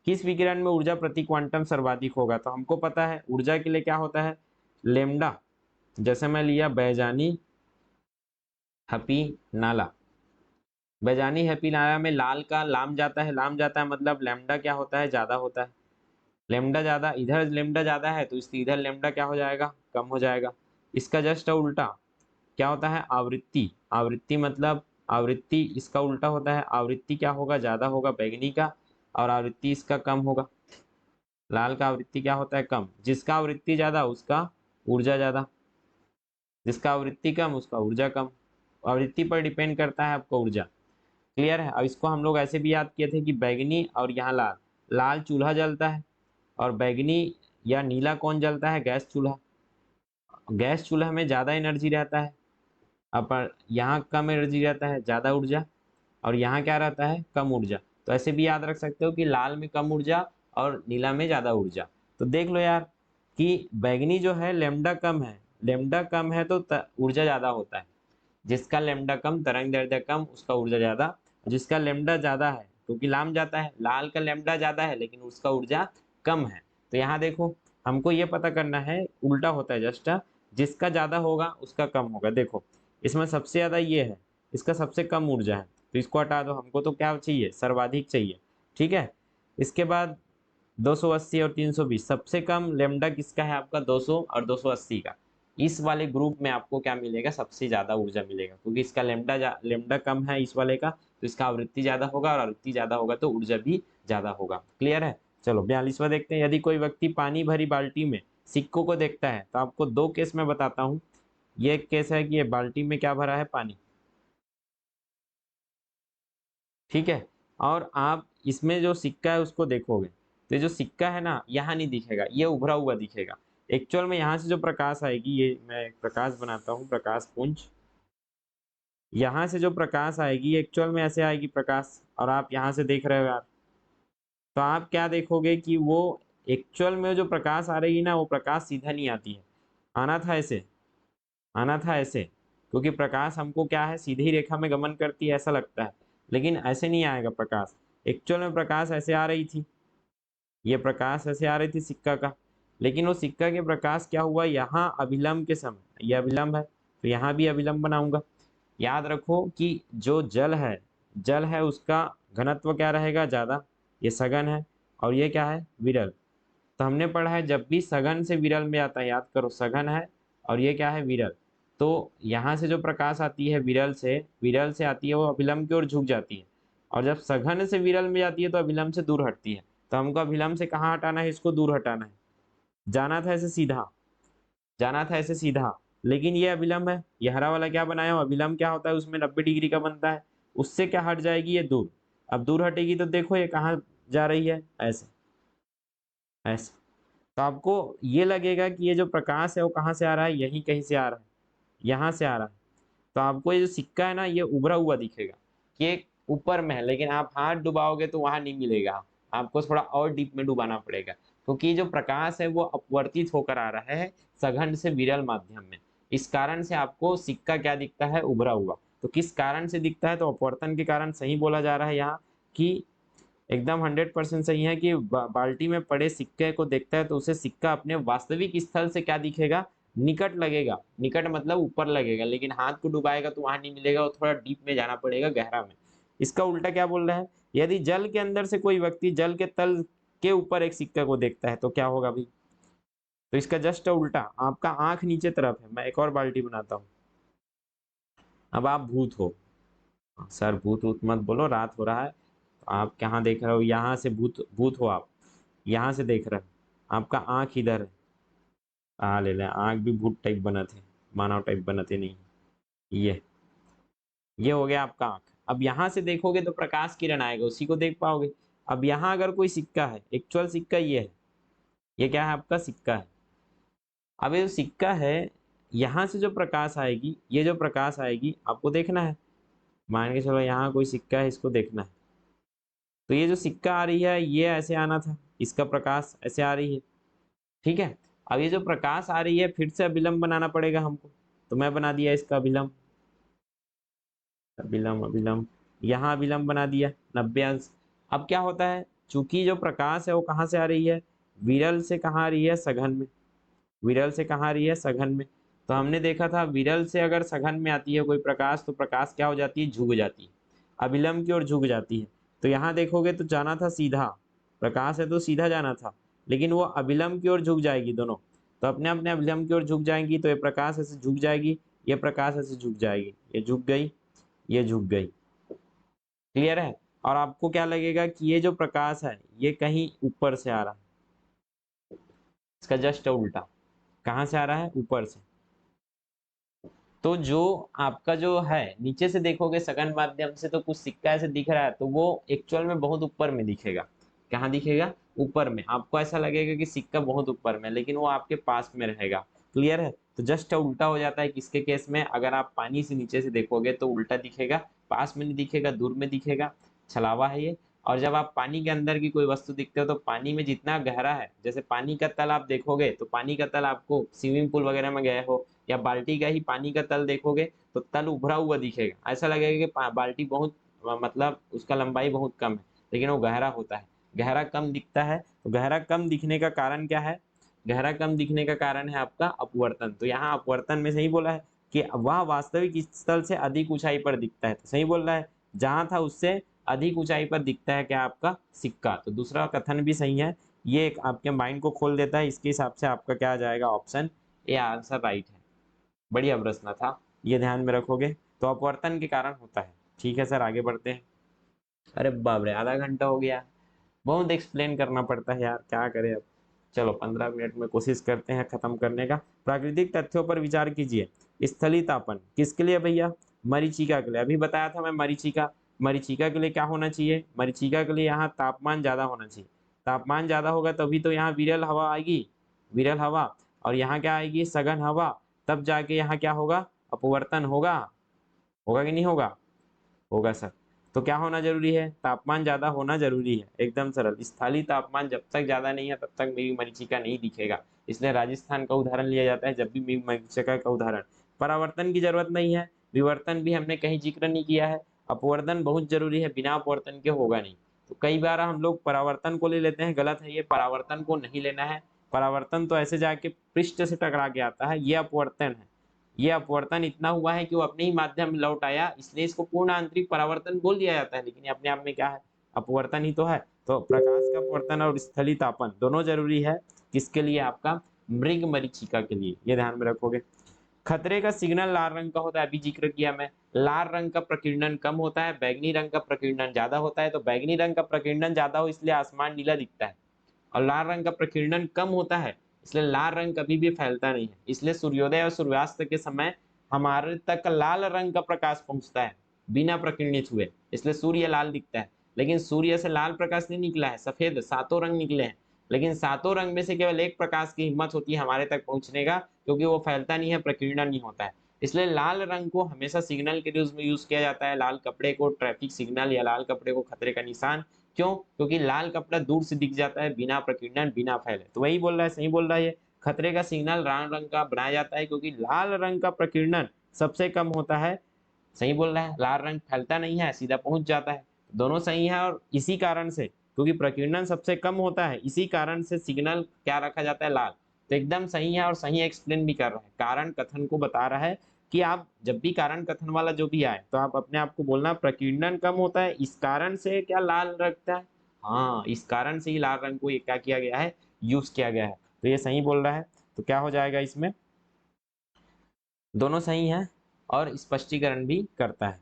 किस विकिरण में ऊर्जा प्रति क्वांटम सर्वाधिक होगा, तो हमको पता है ऊर्जा के लिए क्या होता है, लेमडा। जैसे मैं लिया बैजानी हैप्पी नाला, बैजानी हैप्पी नाला में लाल का लाम जाता है, लाम जाता है मतलब लेमडा क्या होता है, ज्यादा होता है। लेमडा ज्यादा, इधर लेमडा ज्यादा है तो इसलिए इधर लेमडा क्या हो जाएगा, कम हो जाएगा। इसका जस्ट उल्टा क्या होता है, आवृत्ति, आवृत्ति मतलब आवृत्ति इसका उल्टा होता है, आवृत्ति क्या होगा, ज्यादा होगा बैगनी का, और आवृत्ति इसका कम होगा। लाल का आवृत्ति क्या होता है, कम, जिसका आवृत्ति ज्यादा उसका ऊर्जा ज्यादा। जिसका आवृत्ति कम उसका ऊर्जा कम। आवृत्ति पर डिपेंड करता है आपका ऊर्जा। क्लियर है। अब इसको हम लोग ऐसे भी याद किए थे कि बैगनी और यहाँ लाल, लाल चूल्हा जलता है और बैगनी या नीला कौन जलता है, गैस चूल्हा। गैस चूल्हा में ज़्यादा एनर्जी रहता है, अपन यहाँ कम एनर्जी रहता है, ज़्यादा ऊर्जा, और यहाँ क्या रहता है, कम ऊर्जा। तो ऐसे भी याद रख सकते हो कि लाल में कम ऊर्जा और नीला में ज़्यादा ऊर्जा। तो देख लो यार कि बैगनी जो है लेमडा कम है, लेमडा कम है तो ऊर्जा ज़्यादा होता है। जिसका लेमडा कम, तरंग दैर्ध्य कम, उसका ऊर्जा ज़्यादा। जिसका लेमडा ज़्यादा है क्योंकि लाम जाता है, लाल का लेमडा ज़्यादा है लेकिन उसका ऊर्जा कम है। तो यहाँ देखो हमको ये पता करना है, उल्टा होता है जस्ट, जिसका ज़्यादा होगा उसका कम होगा। देखो इसमें सबसे ज़्यादा ये है, इसका सबसे कम ऊर्जा है, तो इसको हटा दो। हमको तो क्या चाहिए, सर्वाधिक चाहिए। ठीक है। इसके बाद 280 और 320, सबसे कम लेमडा किसका है आपका, 200 और 280 का। इस वाले ग्रुप में आपको क्या मिलेगा, सबसे ज्यादा ऊर्जा मिलेगा, क्योंकि इसका लेमडा कम है इस वाले का, तो इसका आवृत्ति ज्यादा होगा, और आवृत्ति ज्यादा होगा तो ऊर्जा भी ज्यादा होगा। क्लियर है। चलो 42वां देखते हैं। यदि कोई व्यक्ति पानी भरी बाल्टी में सिक्कों को देखता है, तो आपको दो केस में बताता हूँ। ये एक केस है कि ये बाल्टी में क्या भरा है, पानी। ठीक है। और आप इसमें जो सिक्का है उसको देखोगे, तो ये जो सिक्का है ना, यहाँ नहीं दिखेगा, ये उभरा हुआ दिखेगा। एक्चुअल में यहाँ से जो प्रकाश आएगी, ये मैं एक प्रकाश बनाता हूँ, प्रकाश पुंज। यहाँ से जो प्रकाश आएगी एक्चुअल में ऐसे आएगी प्रकाश, और आप यहाँ से देख रहे हो यार, तो आप क्या देखोगे कि वो एक्चुअल में जो प्रकाश आ रही है ना, वो प्रकाश सीधा नहीं आती है। आना था ऐसे, आना था ऐसे, क्योंकि प्रकाश हमको क्या है, सीधी रेखा में गमन करती है ऐसा लगता है, लेकिन ऐसे नहीं आएगा प्रकाश। एक्चुअल में प्रकाश ऐसे आ रही थी, ये प्रकाश ऐसे आ रही थी सिक्का का, लेकिन वो सिक्का के प्रकाश क्या हुआ, यहाँ अभिलंब के समय, ये अभिलंब है तो यहाँ भी अभिलंब बनाऊंगा। याद रखो कि जो जल है, जल है उसका घनत्व क्या रहेगा, ज्यादा, ये सघन है, और ये क्या है, विरल। तो हमने पढ़ा है जब भी सघन से विरल में आता है, याद करो सघन है और ये क्या है, विरल। तो यहाँ से जो प्रकाश आती है विरल से आती है, वो अभिलंब की ओर झुक जाती है, और जब सघन से विरल में जाती है तो अभिलंब से दूर हटती है। तो हमको अभिलंब से कहाँ हटाना है, इसको दूर हटाना है। जाना था ऐसे सीधा, जाना था ऐसे सीधा, लेकिन ये अभिलंब है, ये हरा वाला क्या बनाया हूँ, अभिलंब क्या होता है उसमें 90 डिग्री का बनता है, उससे क्या हट जाएगी, ये दूर। अब दूर हटेगी तो देखो ये कहाँ जा रही है, ऐसे, ऐसे। तो आपको ये लगेगा कि ये जो प्रकाश है वो कहाँ से आ रहा है, यहीं कहीं से आ रहा है, यहाँ से आ रहा है। तो आपको ये जो सिक्का है ना, ये उभरा हुआ दिखेगा कि एक ऊपर में है, लेकिन आप हाथ डुबाओगे तो वहां नहीं मिलेगा, आपको थोड़ा और डीप में डुबाना पड़ेगा, क्योंकि जो प्रकाश है वो अपवर्तित होकर आ रहा है सघन से विरल माध्यम में। इस कारण से आपको सिक्का क्या दिखता है, उभरा हुआ। तो किस कारण से दिखता है, तो अपवर्तन के कारण सही बोला जा रहा है यहाँ, कि एकदम 100% सही है कि बाल्टी में पड़े सिक्के को देखता है तो उसे सिक्का अपने वास्तविक स्थल से क्या दिखेगा, निकट लगेगा। निकट मतलब ऊपर लगेगा, लेकिन हाथ को डुबाएगा तो वहां नहीं मिलेगा, वो थोड़ा डीप में जाना पड़ेगा, गहरा में। इसका उल्टा क्या बोल रहा है, यदि जल के अंदर से कोई व्यक्ति जल के तल के ऊपर एक सिक्के को देखता है तो क्या होगा भाई। तो इसका जस्ट उल्टा, आपका आंख नीचे तरफ है। मैं एक और बाल्टी बनाता हूँ। अब आप भूत हो, सर भूत भूत मत बोलो, रात हो रहा है। आप कहाँ देख रहे हो, यहाँ से भूत भूत हो आप, यहाँ से देख रहे हो, आपका आंख इधर है। हाँ ले लें, आंख भी भूत टाइप बना थे, मानव टाइप बना थे नहीं। ये हो गया आपका आंख। अब यहाँ से देखोगे तो प्रकाश किरण आएगा, उसी को देख पाओगे। अब यहाँ अगर कोई सिक्का है, एक्चुअल सिक्का ये है, ये क्या है आपका सिक्का है। अब ये जो सिक्का है, यहाँ से जो प्रकाश आएगी, ये जो प्रकाश आएगी आपको देखना है। मान के चलो यहाँ कोई सिक्का है, इसको देखना है, तो ये जो सिक्का आ रही है ये ऐसे आना था, इसका प्रकाश ऐसे आ रही है। ठीक है। अब ये जो प्रकाश आ रही है फिर से अभिलंब बनाना पड़ेगा हमको, तो मैं बना दिया इसका अभिलंब, अभिलंब अभिलंब, यहाँ अभिलंब बना दिया 90 अंश। अब क्या होता है, चूंकि जो प्रकाश है वो कहाँ से आ रही है, विरल से कहाँ आ रही है, सघन में। विरल से कहाँ आ रही है, सघन में। तो हमने देखा था विरल से अगर सघन में आती है कोई प्रकाश, तो प्रकाश क्या हो जाती है, झुक जाती है, अभिलंब की ओर झुक जाती है। तो यहाँ देखोगे तो जाना था सीधा, प्रकाश है तो सीधा जाना था, लेकिन वो अभिलंब की ओर झुक जाएगी दोनों। तो अपने अपने अभिलंब की ओर झुक जाएंगी, तो ये प्रकाश ऐसे झुक जाएगी, ये प्रकाश ऐसे झुक जाएगी, ये झुक गई, ये झुक गई। क्लियर है। और आपको क्या लगेगा कि ये जो प्रकाश है ये कहीं ऊपर से आ रहा है, इसका जस्ट उल्टा, कहाँ से आ रहा है, ऊपर से। तो जो आपका जो है नीचे से देखोगे सघन माध्यम से तो कुछ सिक्का ऐसे दिख रहा है, तो वो एक्चुअल में बहुत ऊपर में दिखेगा। कहाँ दिखेगा? ऊपर में। आपको ऐसा लगेगा कि सिक्का बहुत ऊपर में, लेकिन वो आपके पास में रहेगा। क्लियर है? तो जस्ट उल्टा हो जाता है किसके केस में, अगर आप पानी से नीचे से देखोगे तो उल्टा दिखेगा, पास में नहीं दिखेगा, दूर में दिखेगा। छलावा है ये। और जब आप पानी के अंदर की कोई वस्तु दिखते हो तो पानी में जितना गहरा है, जैसे पानी का तल आप देखोगे तो पानी का तल आपको स्विमिंग पूल वगैरह में गए हो या बाल्टी का ही पानी का तल देखोगे तो तल उभरा हुआ दिखेगा, ऐसा लगेगा कि बाल्टी बहुत मतलब उसका लंबाई बहुत कम है, लेकिन वो गहरा होता है। गहरा कम दिखता है, तो गहरा कम दिखने का कारण क्या है? गहरा कम दिखने का कारण है आपका अपवर्तन। तो यहाँ अपवर्तन में सही बोला है कि वह वास्तविक स्थल से अधिक ऊंचाई पर दिखता है, तो सही बोल रहा है, जहां था उससे अधिक ऊंचाई पर दिखता है क्या? आपका सिक्का। तो दूसरा कथन भी सही है। ये एक आपके माइंड को खोल देता है, इसके हिसाब से आपका क्या आ जाएगा? ऑप्शन ए आंसर राइट है। बढ़िया प्रश्न था, ये ध्यान में रखोगे। तो अपवर्तन के कारण होता है। ठीक है सर, आगे बढ़ते हैं। अरे बाप रे, आधा घंटा हो गया। बहुत एक्सप्लेन करना पड़ता है यार, क्या करें अब। चलो 15 मिनट में कोशिश करते हैं खत्म करने का। प्राकृतिक तथ्यों पर विचार कीजिए। स्थलीय तापन किसके लिए भैया? मरीचिका के लिए। अभी बताया था मैं मरीचिका। मरीचिका के लिए क्या होना चाहिए? मरीचिका के लिए यहाँ तापमान ज्यादा होना चाहिए। तापमान ज्यादा होगा तभी तो यहाँ विरल हवा आएगी, विरल हवा। और यहाँ क्या आएगी? सघन हवा। तब जाके यहाँ क्या होगा? अपवर्तन होगा। होगा कि नहीं होगा? होगा सर। तो क्या होना जरूरी है? तापमान ज्यादा होना जरूरी है, एकदम सरल। स्थलीय तापमान जब तक ज्यादा नहीं है तब तक मेघ मरीचिका नहीं दिखेगा। इसलिए राजस्थान का उदाहरण लिया जाता है जब भी मेघ मरीचिका का उदाहरण। परावर्तन की जरूरत नहीं है, विवर्तन भी हमने कहीं जिक्र नहीं किया है। अपवर्तन बहुत जरूरी है, बिना अपवर्तन के होगा नहीं। तो कई बार हम लोग परावर्तन को ले लेते हैं, गलत है ये। परावर्तन को नहीं लेना है। परावर्तन तो ऐसे जाके पृष्ठ से टकरा के आता है, ये अपवर्तन है। ये अपवर्तन इतना हुआ है कि वो अपने ही माध्यम में लौट आया, इसलिए इसको पूर्ण आंतरिक परावर्तन बोल दिया जाता है, लेकिन ये अपने आप में क्या है? अपवर्तन ही तो है। तो प्रकाश का अपवर्तन और स्थलीय तापन दोनों जरूरी है। किसके लिए? आपका मृग मरीचिका के लिए, ये ध्यान में रखोगे। खतरे का सिग्नल लाल रंग का होता है, अभी जिक्र किया मैं। लाल रंग का प्रकीर्णन कम होता है, बैगनी रंग का प्रकीर्णन ज्यादा होता है। तो बैगनी रंग का प्रकीर्णन ज्यादा हो इसलिए आसमान नीला दिखता है, और लाल रंग का प्रकीर्णन कम होता है इसलिए लाल रंग कभी भी फैलता नहीं है। इसलिए सूर्योदय और सूर्यास्त के समय हमारे तक लाल रंग का प्रकाश पहुंचता है बिना प्रकीर्णित हुए, इसलिए सूर्य लाल दिखता है। लेकिन सूर्य से लाल प्रकाश नहीं निकला है, सफेद सातों रंग निकले हैं। लेकिन सातों रंग में से केवल एक प्रकाश की हिम्मत होती है हमारे तक पहुंचने का, क्योंकि वो फैलता नहीं है, प्रकीर्णन नहीं होता है। इसलिए लाल रंग को हमेशा सिग्नल के रूप में यूज किया जाता है। लाल कपड़े को ट्रैफिक सिग्नल या लाल कपड़े को खतरे का निशान। क्यों? क्योंकि लाल कपड़ा दूर से दिख जाता है, बिना प्रकीर्णन, बिना फैले। तो वही बोल रहा है, सही बोल रहा है ये। खतरे का सिग्नल लाल रंग का बनाया जाता है क्योंकि लाल रंग का प्रकीर्णन सबसे कम होता है। सही बोल रहा है, लाल रंग फैलता नहीं है, सीधा पहुंच जाता है। दोनों सही है। और इसी कारण से, क्योंकि प्रकीर्णन सबसे कम होता है, इसी कारण से सिग्नल क्या रखा जाता है? लाल। तो एकदम सही है और सही एक्सप्लेन भी कर रहा है, कारण कथन को बता रहा है कि आप जब भी कारण कथन वाला जो भी आए तो आप अपने आप को बोलना प्रकीर्णन कम होता है, इस कारण से क्या लाल रखता है। हाँ, इस कारण से ही लाल रंग को ये क्या किया गया है? यूज किया गया है। तो ये सही बोल रहा है। तो क्या हो जाएगा इसमें? दोनों सही है और स्पष्टीकरण भी करता है।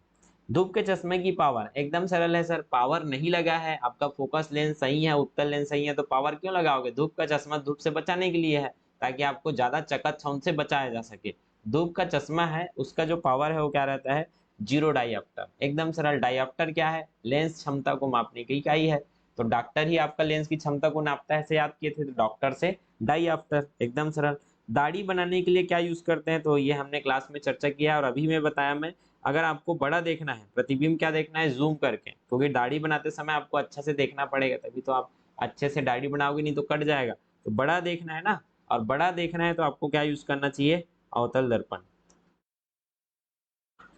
धूप के चश्मे की पावर एकदम सरल है सर। पावर नहीं लगा है, आपका फोकस लेंस सही है, उत्तल लेंस सही है, तो पावर क्यों लगाओगे? धूप का चश्मा धूप से बचाने के लिए है, ताकि आपको ज्यादा चकाचौंध से बचाया जा सके। धूप का चश्मा है, उसका जो पावर है वो क्या रहता है? Zero dioptre. एकदम सरल। डाइऑप्टर क्या है? लेंस क्षमता को मापने की इकाई है। तो डॉक्टर ही आपका लेंस की क्षमता को नापता है, ऐसे याद किए थे, तो डॉक्टर से डाइऑप्टर। एकदम सरल। दाढ़ी बनाने के लिए क्या यूज करते हैं? तो ये हमने क्लास में चर्चा किया और अभी मैं बताया मैं। अगर आपको बड़ा देखना है, प्रतिबिंब क्या देखना है? जूम करके, क्योंकि दाढ़ी बनाते समय आपको अच्छा से देखना पड़ेगा, तभी तो आप अच्छे से दाढ़ी बनाओगे, नहीं तो कट जाएगा। तो बड़ा देखना है ना, और बड़ा देखना है तो आपको क्या यूज करना चाहिए? अवतल दर्पण।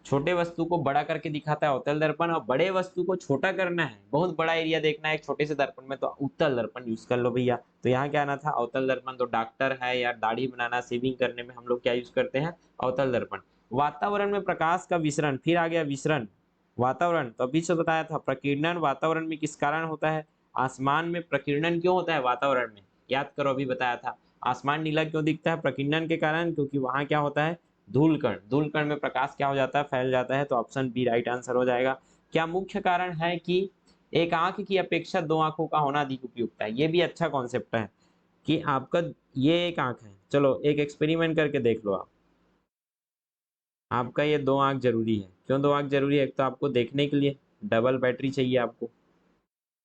छोटे वस्तु को बड़ा करके दिखाता है अवतल दर्पण, और बड़े वस्तु को छोटा करना है, बहुत बड़ा एरिया देखना है एक छोटे से दर्पण में, तो उत्तल दर्पण यूज कर लो भैया। तो यहाँ क्या आना था? अवतल दर्पण। तो डॉक्टर है या दाढ़ी बनाना, शेविंग करने में हम लोग क्या यूज करते हैं? अवतल दर्पण। वातावरण में प्रकाश का विसरण, फिर आ गया विसरण। वातावरण तो अभी से बताया था। प्रकीर्णन वातावरण में किस कारण होता है? आसमान में प्रकीर्णन क्यों होता है वातावरण में? याद करो, अभी बताया था। आसमान नीला क्यों दिखता है? प्रकीर्णन के कारण, क्योंकि वहां क्या होता है? धूल कण। धूल कण में प्रकाश क्या हो जाता है? फैल जाता है। तो ऑप्शन बी राइट आंसर हो जाएगा। क्या मुख्य कारण है कि एक आंख की अपेक्षा दो आंखों का होना अधिक उपयुक्त है? ये भी अच्छा कॉन्सेप्ट है कि आपका ये एक आंख है, चलो एक एक्सपेरिमेंट करके देख लो आप। आपका ये 2 आंख जरूरी है। क्यों 2 आंख जरूरी है? एक तो आपको देखने के लिए डबल बैटरी चाहिए आपको।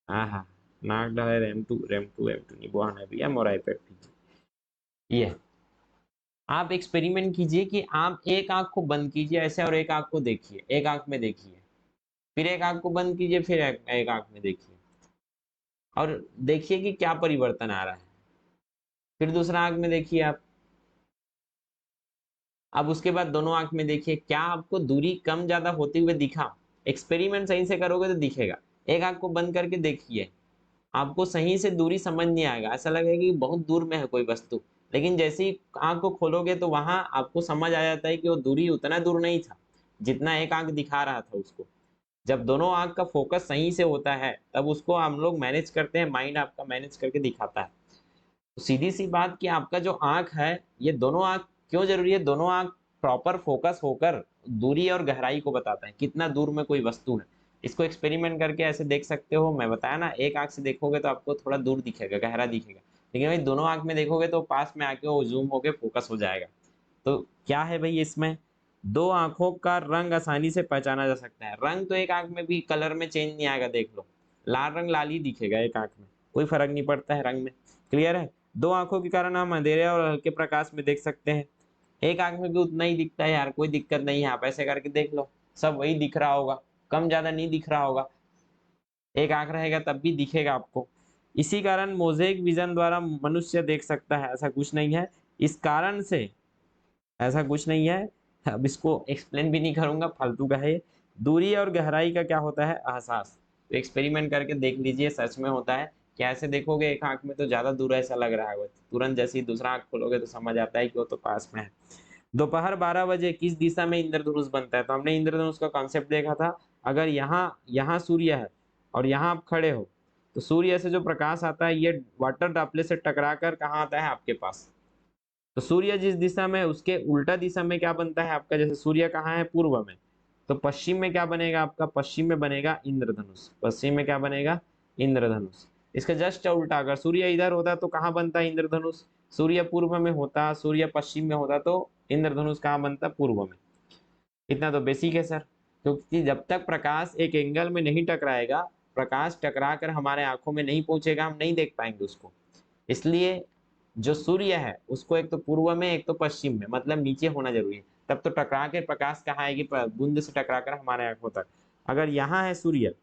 हाँ हाँ, नाक डाले रैम टू नहीं बुआना भी है मोर आईपैड ये। आप एक्सपेरिमेंट कीजिए कि आप एक आंख को बंद कीजिए ऐसे और एक आंख को देखिए, एक आंख में देखिए, फिर एक आंख को बंद कीजिए, फिर एक आंख में देखिए और देखिए कि क्या परिवर्तन आ रहा है। फिर दूसरा आंख में देखिए आप। अब उसके बाद दोनों आंख में देखिए, क्या आपको दूरी कम ज्यादा होते हुए दिखा? एक्सपेरिमेंट सही से करोगे तो दिखेगा। एक आंख को बंद करके देखिए, आपको सही से दूरी समझ नहीं आएगा, ऐसा लगेगा कि बहुत दूर में है कोई वस्तु। लेकिन जैसे ही आंख को खोलोगे तो वहां आपको समझ आ जाता है कि वो दूरी उतना दूर नहीं था जितना एक आंख दिखा रहा था उसको। जब दोनों आंख का फोकस सही से होता है तब उसको हम लोग मैनेज करते हैं, माइंड आपका मैनेज करके दिखाता है। तो सीधी सी बात कि आपका जो आंख है, ये दोनों आंख क्यों जरूरी है? दोनों आंख प्रॉपर फोकस होकर दूरी और गहराई को बताता है, कितना दूर में कोई वस्तु है। इसको एक्सपेरिमेंट करके ऐसे देख सकते हो। मैं बताया ना, एक आंख से देखोगे तो आपको थोड़ा दूर दिखेगा, गहरा दिखेगा, लेकिन भाई दोनों आंख में देखोगे तो पास में आके वो जूम होके फोकस हो जाएगा। तो क्या है भाई इसमें? दो आंखों का रंग आसानी से पहचाना जा सकता है। रंग तो एक आंख में भी कलर में चेंज नहीं आएगा, देख लो, लाल रंग लाल ही दिखेगा एक आंख में, कोई फर्क नहीं पड़ता है रंग में। क्लियर है? दो आंखों के कारण हम अंधेरे और हल्के प्रकाश में देख सकते हैं। एक आंख में भी उतना ही दिखता है यार, कोई दिक्कत नहीं है, आप ऐसे करके देख लो, सब वही दिख रहा होगा, कम ज्यादा नहीं दिख रहा होगा। एक आंख रहेगा तब भी दिखेगा आपको। इसी कारण मोज़ेक विजन द्वारा मनुष्य देख सकता है, ऐसा कुछ नहीं है। इस कारण से ऐसा कुछ नहीं है। अब इसको एक्सप्लेन भी नहीं करूंगा, फालतू का है ये। दूरी और गहराई का क्या होता है? एहसास। तो एक्सपेरिमेंट करके देख लीजिए, सच में होता है। कैसे देखोगे? एक आंख में तो ज्यादा दूर ऐसा लग रहा है, तुरंत जैसे ही दूसरा आंख खोलोगे तो समझ आता है कि वो तो पास में है। दोपहर 12 बजे किस दिशा में इंद्रधनुष बनता है? तो हमने इंद्रधनुष का कॉन्सेप्ट देखा था। अगर यहाँ यहाँ सूर्य है और यहाँ आप खड़े हो, तो सूर्य से जो प्रकाश आता है ये वाटर ड्रॉपलेट से टकरा कर कहाँ आता है? आपके पास। तो सूर्य जिस दिशा में, उसके उल्टा दिशा में क्या बनता है आपका? जैसे सूर्य कहाँ है? पूर्व में, तो पश्चिम में क्या बनेगा आपका? पश्चिम में बनेगा इंद्रधनुष। पश्चिम में क्या बनेगा? इंद्रधनुष। इसका जस्ट उल्टा, अगर सूर्य इधर होता तो कहाँ बनता है इंद्रधनुष? सूर्य पूर्व में होता, सूर्य पश्चिम में होता तो इंद्रधनुष कहाँ बनता? पूर्व में। इतना तो बेसिक है सर। क्योंकि जब तक प्रकाश एक एंगल में नहीं टकराएगा, प्रकाश टकरा कर हमारे आंखों में नहीं पहुंचेगा, हम नहीं देख पाएंगे उसको। इसलिए जो सूर्य है उसको एक तो पूर्व में एक तो पश्चिम में, मतलब नीचे होना जरूरी है, तब तो टकरा के प्रकाश कहाँ आएगी? बूंद से टकरा कर हमारे आंखों तक। अगर यहाँ है सूर्य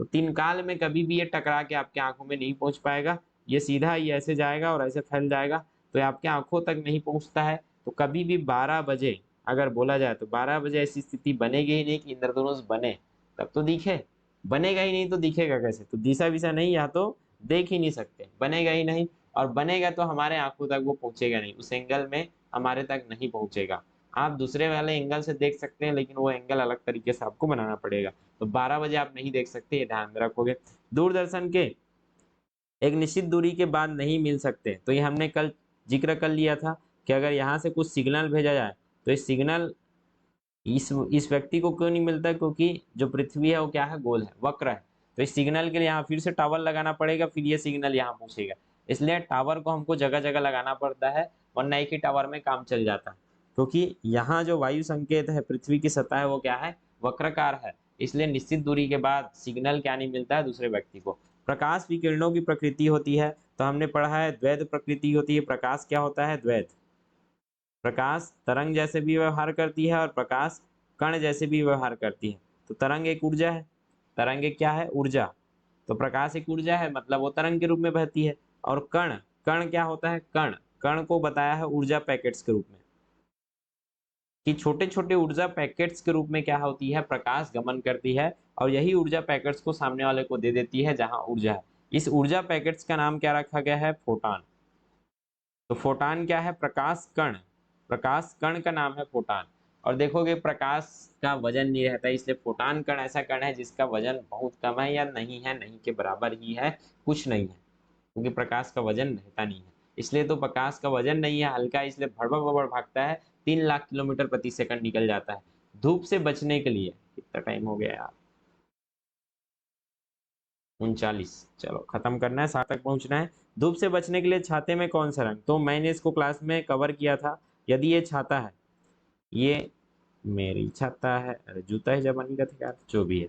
तो तीन काल में कभी भी ये टकरा के आपके आंखों में नहीं पहुंच पाएगा। ये सीधा ये ऐसे जाएगा और ऐसे फैल जाएगा, तो ये आपके आंखों तक नहीं पहुंचता है। तो कभी भी 12 बजे अगर बोला जाए तो 12 बजे ऐसी स्थिति बनेगी ही नहीं कि इंद्रधनुष बने, तब तो दिखे। बनेगा ही नहीं तो दिखेगा कैसे? तो दिशा विशा नहीं, या तो देख ही नहीं सकते, बनेगा ही नहीं। और बनेगा तो हमारे आंखों तक वो पहुंचेगा नहीं, उस एंगल में हमारे तक नहीं पहुंचेगा। आप दूसरे वाले एंगल से देख सकते हैं, लेकिन वो एंगल अलग तरीके से आपको बनाना पड़ेगा। तो 12 बजे आप नहीं देख सकते, ये ध्यान में रखोगे। दूरदर्शन के एक निश्चित दूरी के बाद नहीं मिल सकते, तो ये हमने कल जिक्र कर लिया था कि अगर यहाँ से कुछ सिग्नल भेजा जाए तो इस सिग्नल इस व्यक्ति को क्यों नहीं मिलता? क्योंकि जो पृथ्वी है वो क्या है? गोल है, वक्र है। तो इस सिग्नल के लिए यहाँ फिर से टावर लगाना पड़ेगा, फिर ये सिग्नल यहाँ पहुंचेगा। इसलिए टावर को हमको जगह जगह लगाना पड़ता है, वरना एक ही टावर में काम चल जाता है। क्योंकि यहाँ जो वायु संकेत है, पृथ्वी की सतह है, वो क्या है? वक्रकार है। इसलिए निश्चित दूरी के बाद सिग्नल क्या नहीं मिलता है? दूसरे व्यक्ति को। प्रकाश विकिरणों की प्रकृति होती है, तो हमने पढ़ा है द्वैध प्रकृति होती है। प्रकाश क्या होता है? द्वैध। प्रकाश तरंग जैसे भी व्यवहार करती है और प्रकाश कण जैसे भी व्यवहार करती है। तो तरंग एक ऊर्जा है, तरंग एक क्या है? ऊर्जा। तो प्रकाश एक ऊर्जा है, मतलब वो तरंग के रूप में बहती है। और कण, कण क्या होता है? कण, कण को बताया है ऊर्जा पैकेट्स के रूप में, कि छोटे छोटे ऊर्जा पैकेट्स के रूप में क्या होती है? प्रकाश गमन करती है, और यही ऊर्जा पैकेट्स को सामने वाले को दे देती है जहां ऊर्जा है। इस ऊर्जा पैकेट्स का नाम क्या रखा गया है? फोटॉन। तो फोटान क्या है? प्रकाश कण, प्रकाश कण का नाम है फोटान। और देखोगे प्रकाश का वजन नहीं रहता, इसलिए फोटान कण ऐसा कण है जिसका वजन बहुत कम है, या नहीं है, नहीं के बराबर ही है, कुछ नहीं है। क्योंकि प्रकाश का वजन रहता नहीं है, इसलिए तो प्रकाश का वजन नहीं है, हल्का, इसलिए भड़बड़ भड़बड़ भागता है, 3 लाख किलोमीटर प्रति सेकंड निकल जाता है। धूप से बचने के लिए कितना टाइम हो गया यार? 39। चलो खत्म करना है, 7 तक पहुंचना है। धूप से बचने के लिए छाते में कौन सा रंग? तो मैंने इसको क्लास में कवर किया था। यदि ये छाता है, ये मेरी छाता है, अरे जूता ही जापानी का था यार, जो भी है।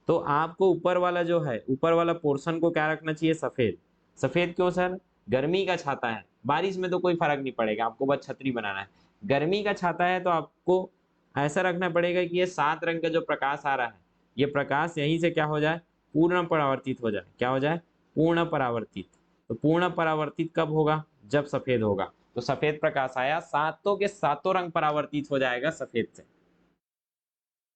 तो आपको ऊपर वाला जो है, ऊपर वाला पोर्शन को क्या रखना चाहिए, सफेद। सफेद क्यों सर, गर्मी का छाता है, बारिश में तो कोई फर्क नहीं पड़ेगा, आपको बस छतरी बनाना है। गर्मी का छाता है तो आपको ऐसा रखना पड़ेगा कि ये 7 रंग का जो प्रकाश आ रहा है, ये प्रकाश यहीं से क्या हो जाए, पूर्ण परावर्तित हो जाए। क्या हो जाए, पूर्ण परावर्तित। तो पूर्ण परावर्तित कब होगा, जब सफेद होगा। तो सफेद प्रकाश आया, सातों के सातों रंग परावर्तित हो जाएगा सफेद से।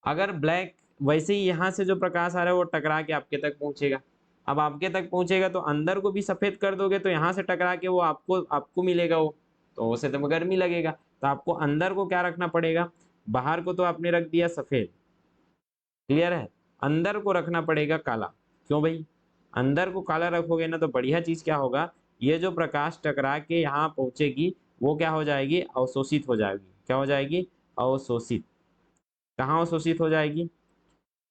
अगर ब्लैक, वैसे ही यहाँ से जो प्रकाश आ रहा है वो टकरा के आपके तक पहुंचेगा। अब आपके तक पहुंचेगा तो अंदर को भी सफेद कर दोगे तो यहाँ से टकरा के वो आपको आपको मिलेगा वो, तो उसे तो गर्मी लगेगा। तो आपको अंदर को क्या रखना पड़ेगा, बाहर को तो आपने रख दिया सफेद, क्लियर है, अंदर को रखना पड़ेगा काला। क्यों भाई, अंदर को काला रखोगे ना तो बढ़िया चीज क्या होगा, ये जो प्रकाश टकरा के यहाँ पहुंचेगी वो क्या हो जाएगी, अवशोषित हो जाएगी। क्या हो जाएगी, अवशोषित। कहाँ अवशोषित हो जाएगी,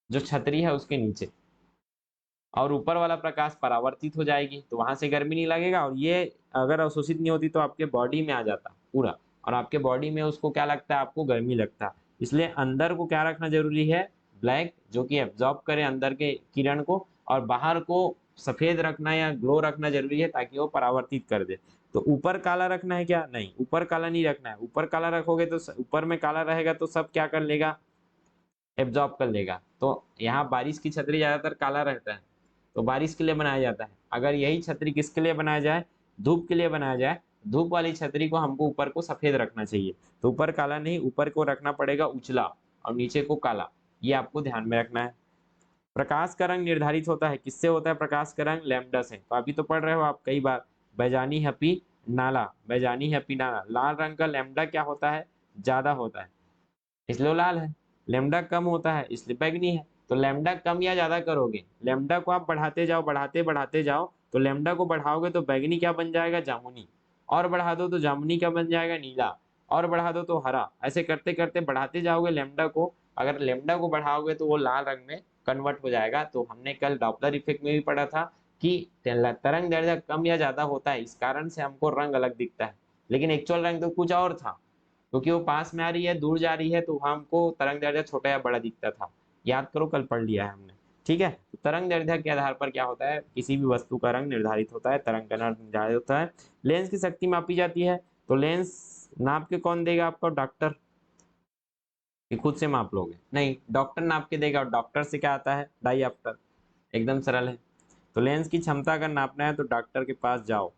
जो छतरी है उसके नीचे। और ऊपर वाला प्रकाश परावर्तित हो जाएगी तो वहां से गर्मी नहीं लगेगा, और ये अगर अवशोषित नहीं होती तो आपके बॉडी में आ जाता पूरा, और आपके बॉडी में उसको क्या लगता है, आपको गर्मी लगता है। इसलिए अंदर को क्या रखना जरूरी है, ब्लैक, जो कि एब्जॉर्ब करे अंदर के किरण को, और बाहर को सफेद रखना या ग्लो रखना जरूरी है ताकि वो परावर्तित कर दे। तो ऊपर काला रखना है क्या, नहीं, ऊपर काला नहीं रखना है। ऊपर काला रखोगे तो ऊपर में काला रहेगा तो सब क्या कर लेगा, एब्जॉर्ब कर लेगा। तो यहाँ बारिश की छतरी ज्यादातर काला रहता है, तो बारिश के लिए बनाया जाता है। अगर यही छतरी किसके लिए बनाया जाए, धूप के लिए बनाया जाए, धूप वाली छतरी को हमको ऊपर को सफेद रखना चाहिए। तो ऊपर काला नहीं, ऊपर को रखना पड़ेगा उजला और नीचे को काला, ये आपको ध्यान में रखना है। प्रकाश का रंग निर्धारित होता है, किससे होता है प्रकाश का रंग, लैम्बडा से। तो अभी तो पढ़ रहे हो आप कई बार, बैजानी हैप्पी नाला, बैजानी हैप्पी नाला, लाल रंग का लैम्बडा क्या होता है, ज्यादा होता है, इसलिए वो लाल है। लेमडा कम होता है इसलिए बैगनी है। तो लेमडा कम या ज्यादा करोगे, लेमडा को आप बढ़ाते जाओ, बढ़ाते बढ़ाते जाओ, तो लेमडा को बढ़ाओगे तो बैगनी क्या बन जाएगा, जामुनी। और बढ़ा दो तो जामुनी क्या बन जाएगा, नीला। और बढ़ा दो तो हरा। ऐसे करते करते बढ़ाते जाओगे लेमडा को। अगर लेमडा को बढ़ाओगे तो वो लाल रंग में कन्वर्ट हो जाएगा। तो हमने कल डॉपलर इफेक्ट में भी पढ़ा था कि तरंग दैर्ध्य कम या ज्यादा होता है, इस कारण से हमको रंग अलग दिखता है, लेकिन एक्चुअल रंग तो कुछ और था। क्योंकि वो पास में आ रही है, दूर जा रही है, तो हमको तरंग दैर्ध्य छोटा या बड़ा दिखता था। याद करो, कल पढ़ लिया है हमने। ठीक है, तो तरंग दैर्ध्य के आधार पर क्या होता है, किसी भी वस्तु का रंग निर्धारित होता है, तरंग का रंग निर्धारित होता है। लेंस की शक्ति मापी जाती है, तो लेंस नाप के कौन देगा आपको, डॉक्टर, कि खुद से माप लोगे, नहीं, डॉक्टर नाप के देगा। और डॉक्टर से क्या आता है, डाईऑप्टर, एकदम सरल है। तो लेंस की क्षमता अगर नापना है तो डॉक्टर के पास जाओ।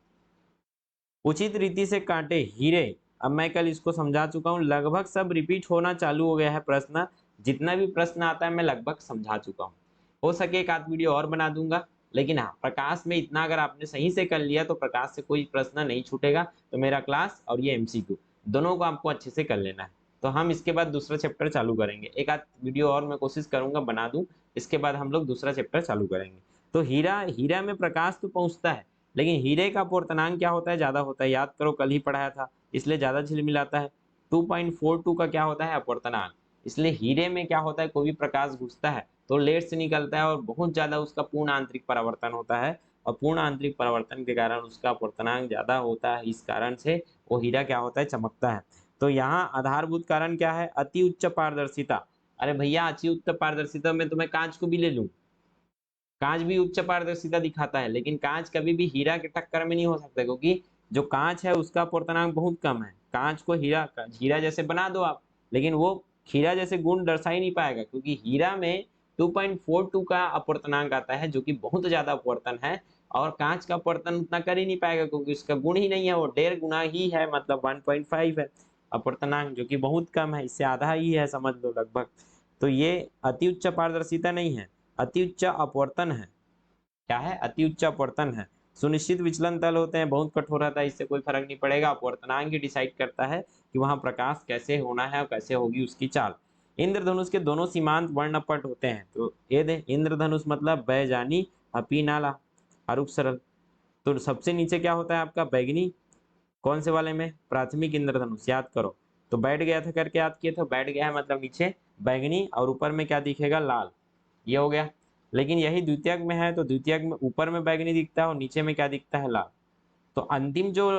उचित रीति से काटे हीरे, अब मैं कल इसको समझा चुका हूँ, लगभग सब रिपीट होना चालू हो गया है प्रश्न। जितना भी प्रश्न आता है मैं लगभग समझा चुका हूँ। हो सके एक आध वीडियो और बना दूंगा, लेकिन हाँ, प्रकाश में इतना अगर आपने सही से कर लिया तो प्रकाश से कोई प्रश्न नहीं छूटेगा। तो मेरा क्लास और ये एमसीक्यू दोनों को आपको अच्छे से कर लेना है। तो हम इसके बाद दूसरा चैप्टर चालू करेंगे, एक आध वीडियो और मैं कोशिश करूंगा बना दूं, इसके बाद हम लोग दूसरा चैप्टर चालू करेंगे। तो हीरा, हीरा में प्रकाश तो पहुंचता है, लेकिन हीरे का अपवर्तनांक क्या होता है, ज्यादा होता है। याद करो, कल ही पढ़ाया था, इसलिए ज्यादा झिलमिलाता है। 2.42 का क्या होता है, अपवर्तनांक। इसलिए हीरे में क्या होता है, कोई भी प्रकाश घुसता है तो लेट से निकलता है और बहुत ज्यादा उसका पूर्ण आंतरिक परावर्तन होता है, और पूर्ण आंतरिक परावर्तन के कारण उसका अपवर्तनांक ज्यादा होता है। इस कारण से वो हीरा क्या होता है, चमकता है। तो यहाँ आधारभूत कारण क्या है, अति उच्च पारदर्शिता। अरे भैया, अति उच्च पारदर्शिता में तो मैं कांच को भी ले लूं, कांच भी उच्च पारदर्शिता दिखाता है, लेकिन कांच कभी भी हीरा के टक्कर में नहीं हो सकता, क्योंकि जो कांच है उसका अपवर्तनांक बहुत कम है। कांच को हीरा, हीरा जैसे बना दो आप, लेकिन वो हीरा जैसे गुण दर्शा ही नहीं पाएगा, क्योंकि हीरा में 2.42 का अपवर्तनांक आता है, जो कि बहुत ज्यादा अपवर्तन है। और कांच का अपवर्तन उतना कर ही नहीं पाएगा, क्योंकि उसका गुण ही नहीं है, वो 1.5 गुना ही है, मतलब 1.5 है अपवर्तनांक, जो कि बहुत कम है, इससे आधा ही है समझ लो लगभग। तो ये अति उच्च पारदर्शिता नहीं है, अति उच्च अपवर्तन है। क्या है, अति उच्च अपवर्तन है। सुनिश्चित विचलन तल होते हैं, बहुत कठोर रहता है, इससे कोई फर्क नहीं पड़ेगा। अपवर्तनांक ही डिसाइड करता है कि वहां प्रकाश कैसे होना है और कैसे होगी उसकी चाल। इंद्रधनुष के दोनों सीमांत वर्णपट होते हैं, तो ये दे इंद्रधनुष मतलब बैजानी अपी नाला, आरूप सरल। तो सबसे नीचे क्या होता है आपका, बैगनी, कौन से वाले में, प्राथमिक इंद्रधनुष, याद करो। तो बैठ गया था करके याद किए थे, बैठ गया है मतलब नीचे बैगनी और ऊपर में क्या दिखेगा, लाल, ये हो गया। लेकिन यही द्वितीयक में है, तो द्वितीयक में ऊपर में बैगनी दिखता है और नीचे में क्या दिखता है, लाल। तो अंतिम जो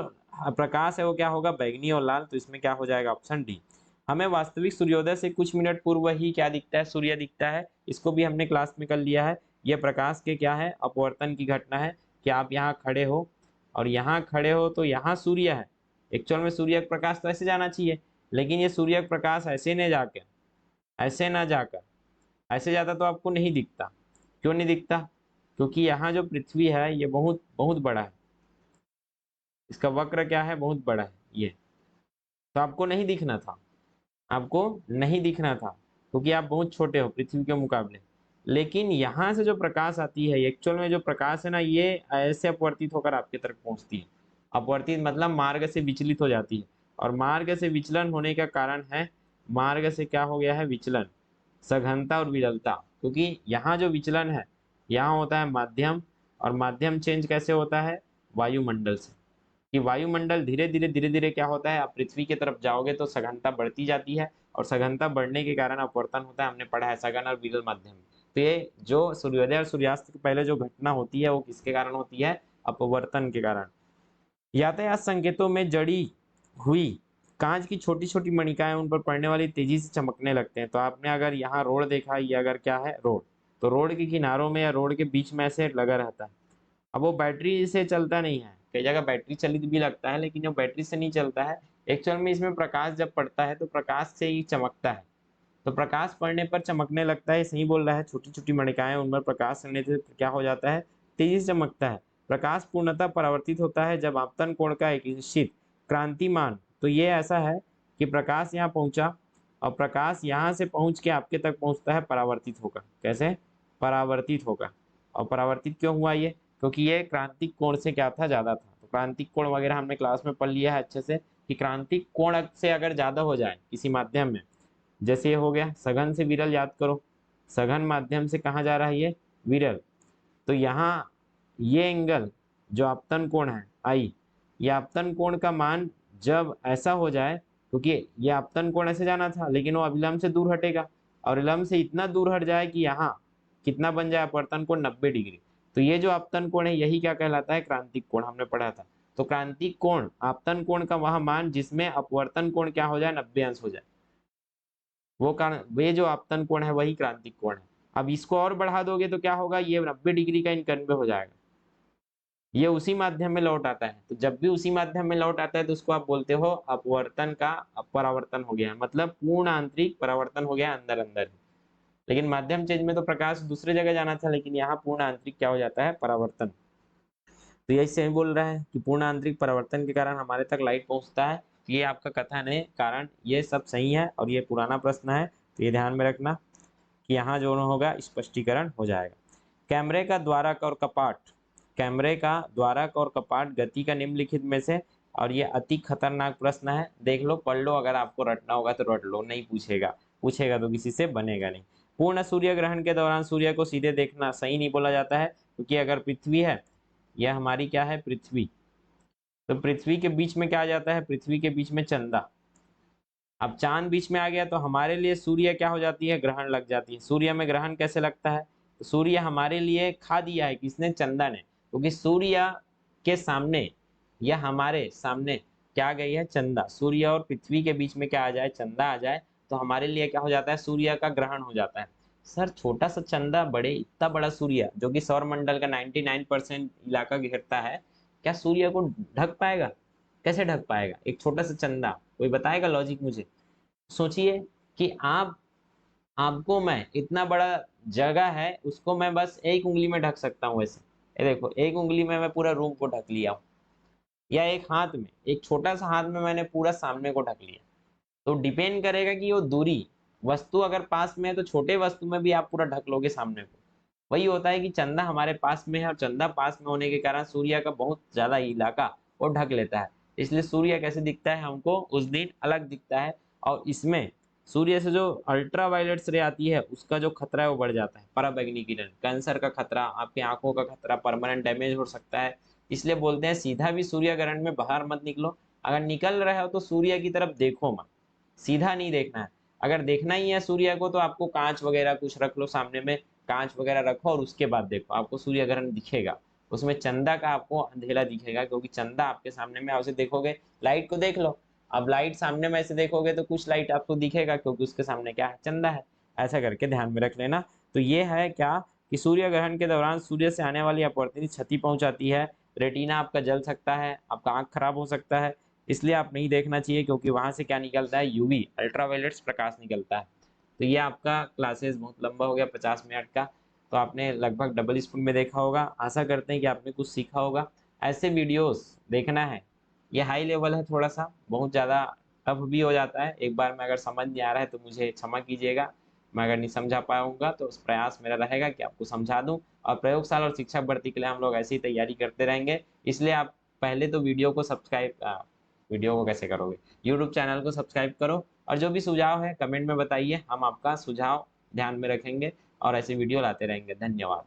प्रकाश है वो क्या होगा, बैगनी और लाल। तो इसमें क्या हो जाएगा, ऑप्शन डी। हमें वास्तविक सूर्योदय से कुछ मिनट पूर्व ही क्या दिखता है, सूर्य दिखता है। इसको भी हमने क्लास में कर लिया है। यह प्रकाश के क्या है, अपवर्तन की घटना है कि आप यहाँ खड़े हो और यहाँ खड़े हो तो यहाँ सूर्य है। एक्चुअल में सूर्य का प्रकाश तो ऐसे जाना चाहिए, लेकिन ये सूर्य का प्रकाश ऐसे नहीं जाकर, ऐसे ना जाकर ऐसे जाता तो आपको नहीं दिखता। क्यों नहीं दिखता? क्योंकि यहाँ जो पृथ्वी है ये बहुत बहुत बड़ा है, इसका वक्र क्या है, बहुत बड़ा है ये, तो आपको नहीं दिखना था, आपको नहीं दिखना था क्योंकि आप बहुत छोटे हो पृथ्वी के मुकाबले। लेकिन यहाँ से जो प्रकाश आती है, एक्चुअल में जो प्रकाश है ना, ये ऐसे अपवर्तित होकर आपके तक पहुँचती है। अपवर्तित मतलब मार्ग से विचलित हो जाती है, और मार्ग से विचलन होने का कारण है, मार्ग से क्या हो गया है, विचलन, सघनता और विरलता। क्योंकि यहाँ जो विचलन है, यहाँ होता है माध्यम, और माध्यम चेंज कैसे होता है, वायुमंडल से। कि वायुमंडल धीरे धीरे क्या होता है, आप पृथ्वी की तरफ जाओगे तो सघनता बढ़ती जाती है, और सघनता बढ़ने के कारण अपवर्तन होता है। हमने पढ़ा है सघन और विरल माध्यम। तो ये जो सूर्योदय और सूर्यास्त के पहले जो घटना होती है वो किसके कारण होती है, अपवर्तन के कारण। यातायात संकेतों में जड़ी हुई कांच की छोटी छोटी मणिकाएं उन पर पड़ने वाली तेजी से चमकने लगते हैं। तो आपने अगर यहाँ रोड देखा, ये अगर क्या है, रोड, तो रोड के किनारों में या रोड के बीच में ऐसे लगा रहता है। अब वो बैटरी से चलता नहीं है, कई जगह बैटरी चलित भी लगता है, लेकिन जो बैटरी से नहीं चलता है। एक्चुअल में इसमें प्रकाश जब पड़ता है तो प्रकाश से ही चमकता है, तो प्रकाश पड़ने पर चमकने लगता है, सही बोल रहा है। छोटी छोटी मणिकाएं, उन पर प्रकाश पड़ने से क्या हो जाता है, तेजी से चमकता है। प्रकाश पूर्णतः परावर्तित होता है जब आपतन कोण का एक निश्चित क्रांतिमान, तो ये ऐसा है कि प्रकाश यहाँ पहुंचा और प्रकाश यहाँ से पहुंच के आपके तक पहुंचता है परावर्तित होकर। कैसे? परावर्तित होकर। और परावर्तित क्यों हुआ ये? क्योंकि ये क्रांतिक कोण से क्या था, ज्यादा था। तो क्रांतिक कोण वगैरह हमने क्लास में पढ़ लिया है अच्छे से, कि क्रांतिक कोण से अगर ज्यादा हो जाए किसी माध्यम में, जैसे ये हो गया सघन से विरल, याद करो सघन माध्यम से कहाँ जा रहा है, ये विरल। तो यहाँ ये एंगल जो आपतन कोण है आई, ये आपतन कोण का मान जब ऐसा हो जाए, क्योंकि ये आपतन कोण ऐसे जाना था लेकिन वो अभिलंब से दूर हटेगा, और विलंब से इतना दूर हट जाए कि यहाँ कितना बन जाए, अपवर्तन कोण 90 डिग्री। तो ये जो आपतन कोण है यही क्या कहलाता है, क्रांतिक कोण, हमने पढ़ा था। तो क्रांतिक कोण आपतन कोण का वह मान जिसमें अपवर्तन कोण क्या हो जाए, 90 अंश हो जाए, वो कारण, वे जो आपतन कोण है वही क्रांतिक कोण है। अब इसको और बढ़ा दोगे तो क्या होगा, ये 90 डिग्री का 91 हो जाएगा। ये उसी माध्यम में लौट आता है, तो जब भी उसी माध्यम में लौट आता है तो उसको आप बोलते हो अपवर्तन का अपरावर्तन हो गया, मतलब पूर्ण आंतरिक परावर्तन हो गया अंदर अंदर। लेकिन माध्यम चेंज में तो प्रकाश दूसरे जगह जाना था, लेकिन यहाँ पूर्ण आंतरिक क्या हो जाता है, परावर्तन। तो यही सही बोल रहा है कि पूर्ण आंतरिक परावर्तन के कारण हमारे तक लाइट पहुंचता है। ये आपका कथन है, कारण ये सब सही है, और ये पुराना प्रश्न है, तो ये ध्यान में रखना कि यहाँ जो होगा स्पष्टीकरण हो जाएगा। कैमरे का द्वारक और कपाट, कैमरे का द्वारक और कपाट गति का निम्नलिखित में से, और ये अति खतरनाक प्रश्न है, देख लो पढ़ लो, अगर आपको रटना होगा तो रट लो, नहीं पूछेगा, पूछेगा तो किसी से बनेगा नहीं। पूर्ण सूर्य ग्रहण के दौरान सूर्य को सीधे देखना सही नहीं बोला जाता है, क्योंकि अगर पृथ्वी है, यह हमारी क्या है, पृथ्वी, तो पृथ्वी के बीच में क्या आ जाता है, पृथ्वी के बीच में चंदा। अब चांद बीच में आ गया तो हमारे लिए सूर्य क्या हो जाती है, ग्रहण लग जाती है। सूर्य में ग्रहण कैसे लगता है, तो सूर्य हमारे लिए खा दिया है किसने, चंदा ने, क्योंकि सूर्य के सामने या हमारे सामने क्या गई है, चंदा। सूर्य और पृथ्वी के बीच में क्या आ जाए, चंदा आ जाए, तो हमारे लिए क्या हो जाता है, सूर्य का ग्रहण हो जाता है। सर छोटा सा चंदा, बड़े इतना बड़ा सूर्य जो कि सौर मंडल का 99% इलाका घेरता है, क्या सूर्य को ढक पाएगा? कैसे ढक पाएगा एक छोटा सा चंदा? कोई बताएगा लॉजिक मुझे? सोचिए कि आपको मैं इतना बड़ा जगह है उसको मैं बस एक उंगली में ढक सकता हूँ ऐसे, ये देखो एक उंगली में मैं पूरा रूम को ढक लिया हूँ, या एक हाथ में, एक छोटा सा हाथ में मैंने पूरा सामने को ढक लिया। तो डिपेंड करेगा कि वो दूरी, वस्तु अगर पास में है तो छोटे वस्तु में भी आप पूरा ढक लोगे सामने को। वही होता है कि चंदा हमारे पास में है, और चंदा पास में होने के कारण सूर्य का बहुत ज्यादा इलाका वो ढक लेता है। इसलिए सूर्य कैसे दिखता है हमको उस दिन, अलग दिखता है। और इसमें सूर्य से जो अल्ट्रा वायलेट रे आती है उसका जो खतरा है वो बढ़ जाता है, पराबैंगनी किरण, कैंसर का खतरा, आपकी आंखों का खतरा, परमानेंट डैमेज हो सकता है। इसलिए बोलते हैं सीधा भी सूर्य ग्रहण में बाहर मत निकलो, अगर निकल रहे हो तो सूर्य की तरफ देखो मत, सीधा नहीं देखना है। अगर देखना ही है सूर्य को तो आपको कांच वगैरह कुछ रख लो सामने में, कांच वगैरह रखो और उसके बाद देखो, आपको सूर्य ग्रहण दिखेगा। उसमें चंदा का आपको अंधेरा दिखेगा, क्योंकि चंदा आपके सामने में, उसे देखोगे, लाइट को देख लो, अब लाइट सामने में ऐसे देखोगे तो कुछ लाइट आपको दिखेगा, क्योंकि उसके सामने क्या है, चंदा है। ऐसा करके ध्यान में रख लेना। तो ये है क्या कि सूर्य ग्रहण के दौरान सूर्य से आने वाली अपवर्तनी क्षति पहुंचाती है, रेटिना आपका जल सकता है, आपका आंख खराब हो सकता है, इसलिए आप नहीं देखना चाहिए, क्योंकि वहां से क्या निकलता है, यूवी अल्ट्रावायलेट्स प्रकाश निकलता है। तो ये आपका क्लासेस बहुत लंबा हो गया 50 मिनट का, तो आपने लगभग डबल स्पून में देखा होगा। आशा करते हैं कि आपने कुछ सीखा होगा। ऐसे वीडियोस देखना है। ये हाई लेवल है, थोड़ा सा बहुत ज़्यादा टफ भी हो जाता है। एक बार में अगर समझ नहीं आ रहा है तो मुझे क्षमा कीजिएगा। मैं अगर नहीं समझा पाऊंगा तो उस प्रयास मेरा रहेगा कि आपको समझा दूं। और प्रयोगशाला और शिक्षक भर्ती के लिए हम लोग ऐसी ही तैयारी करते रहेंगे। इसलिए आप पहले तो वीडियो को कैसे करोगे, यूट्यूब चैनल को सब्सक्राइब करो, और जो भी सुझाव है कमेंट में बताइए, हम आपका सुझाव ध्यान में रखेंगे और ऐसे वीडियो लाते रहेंगे। धन्यवाद।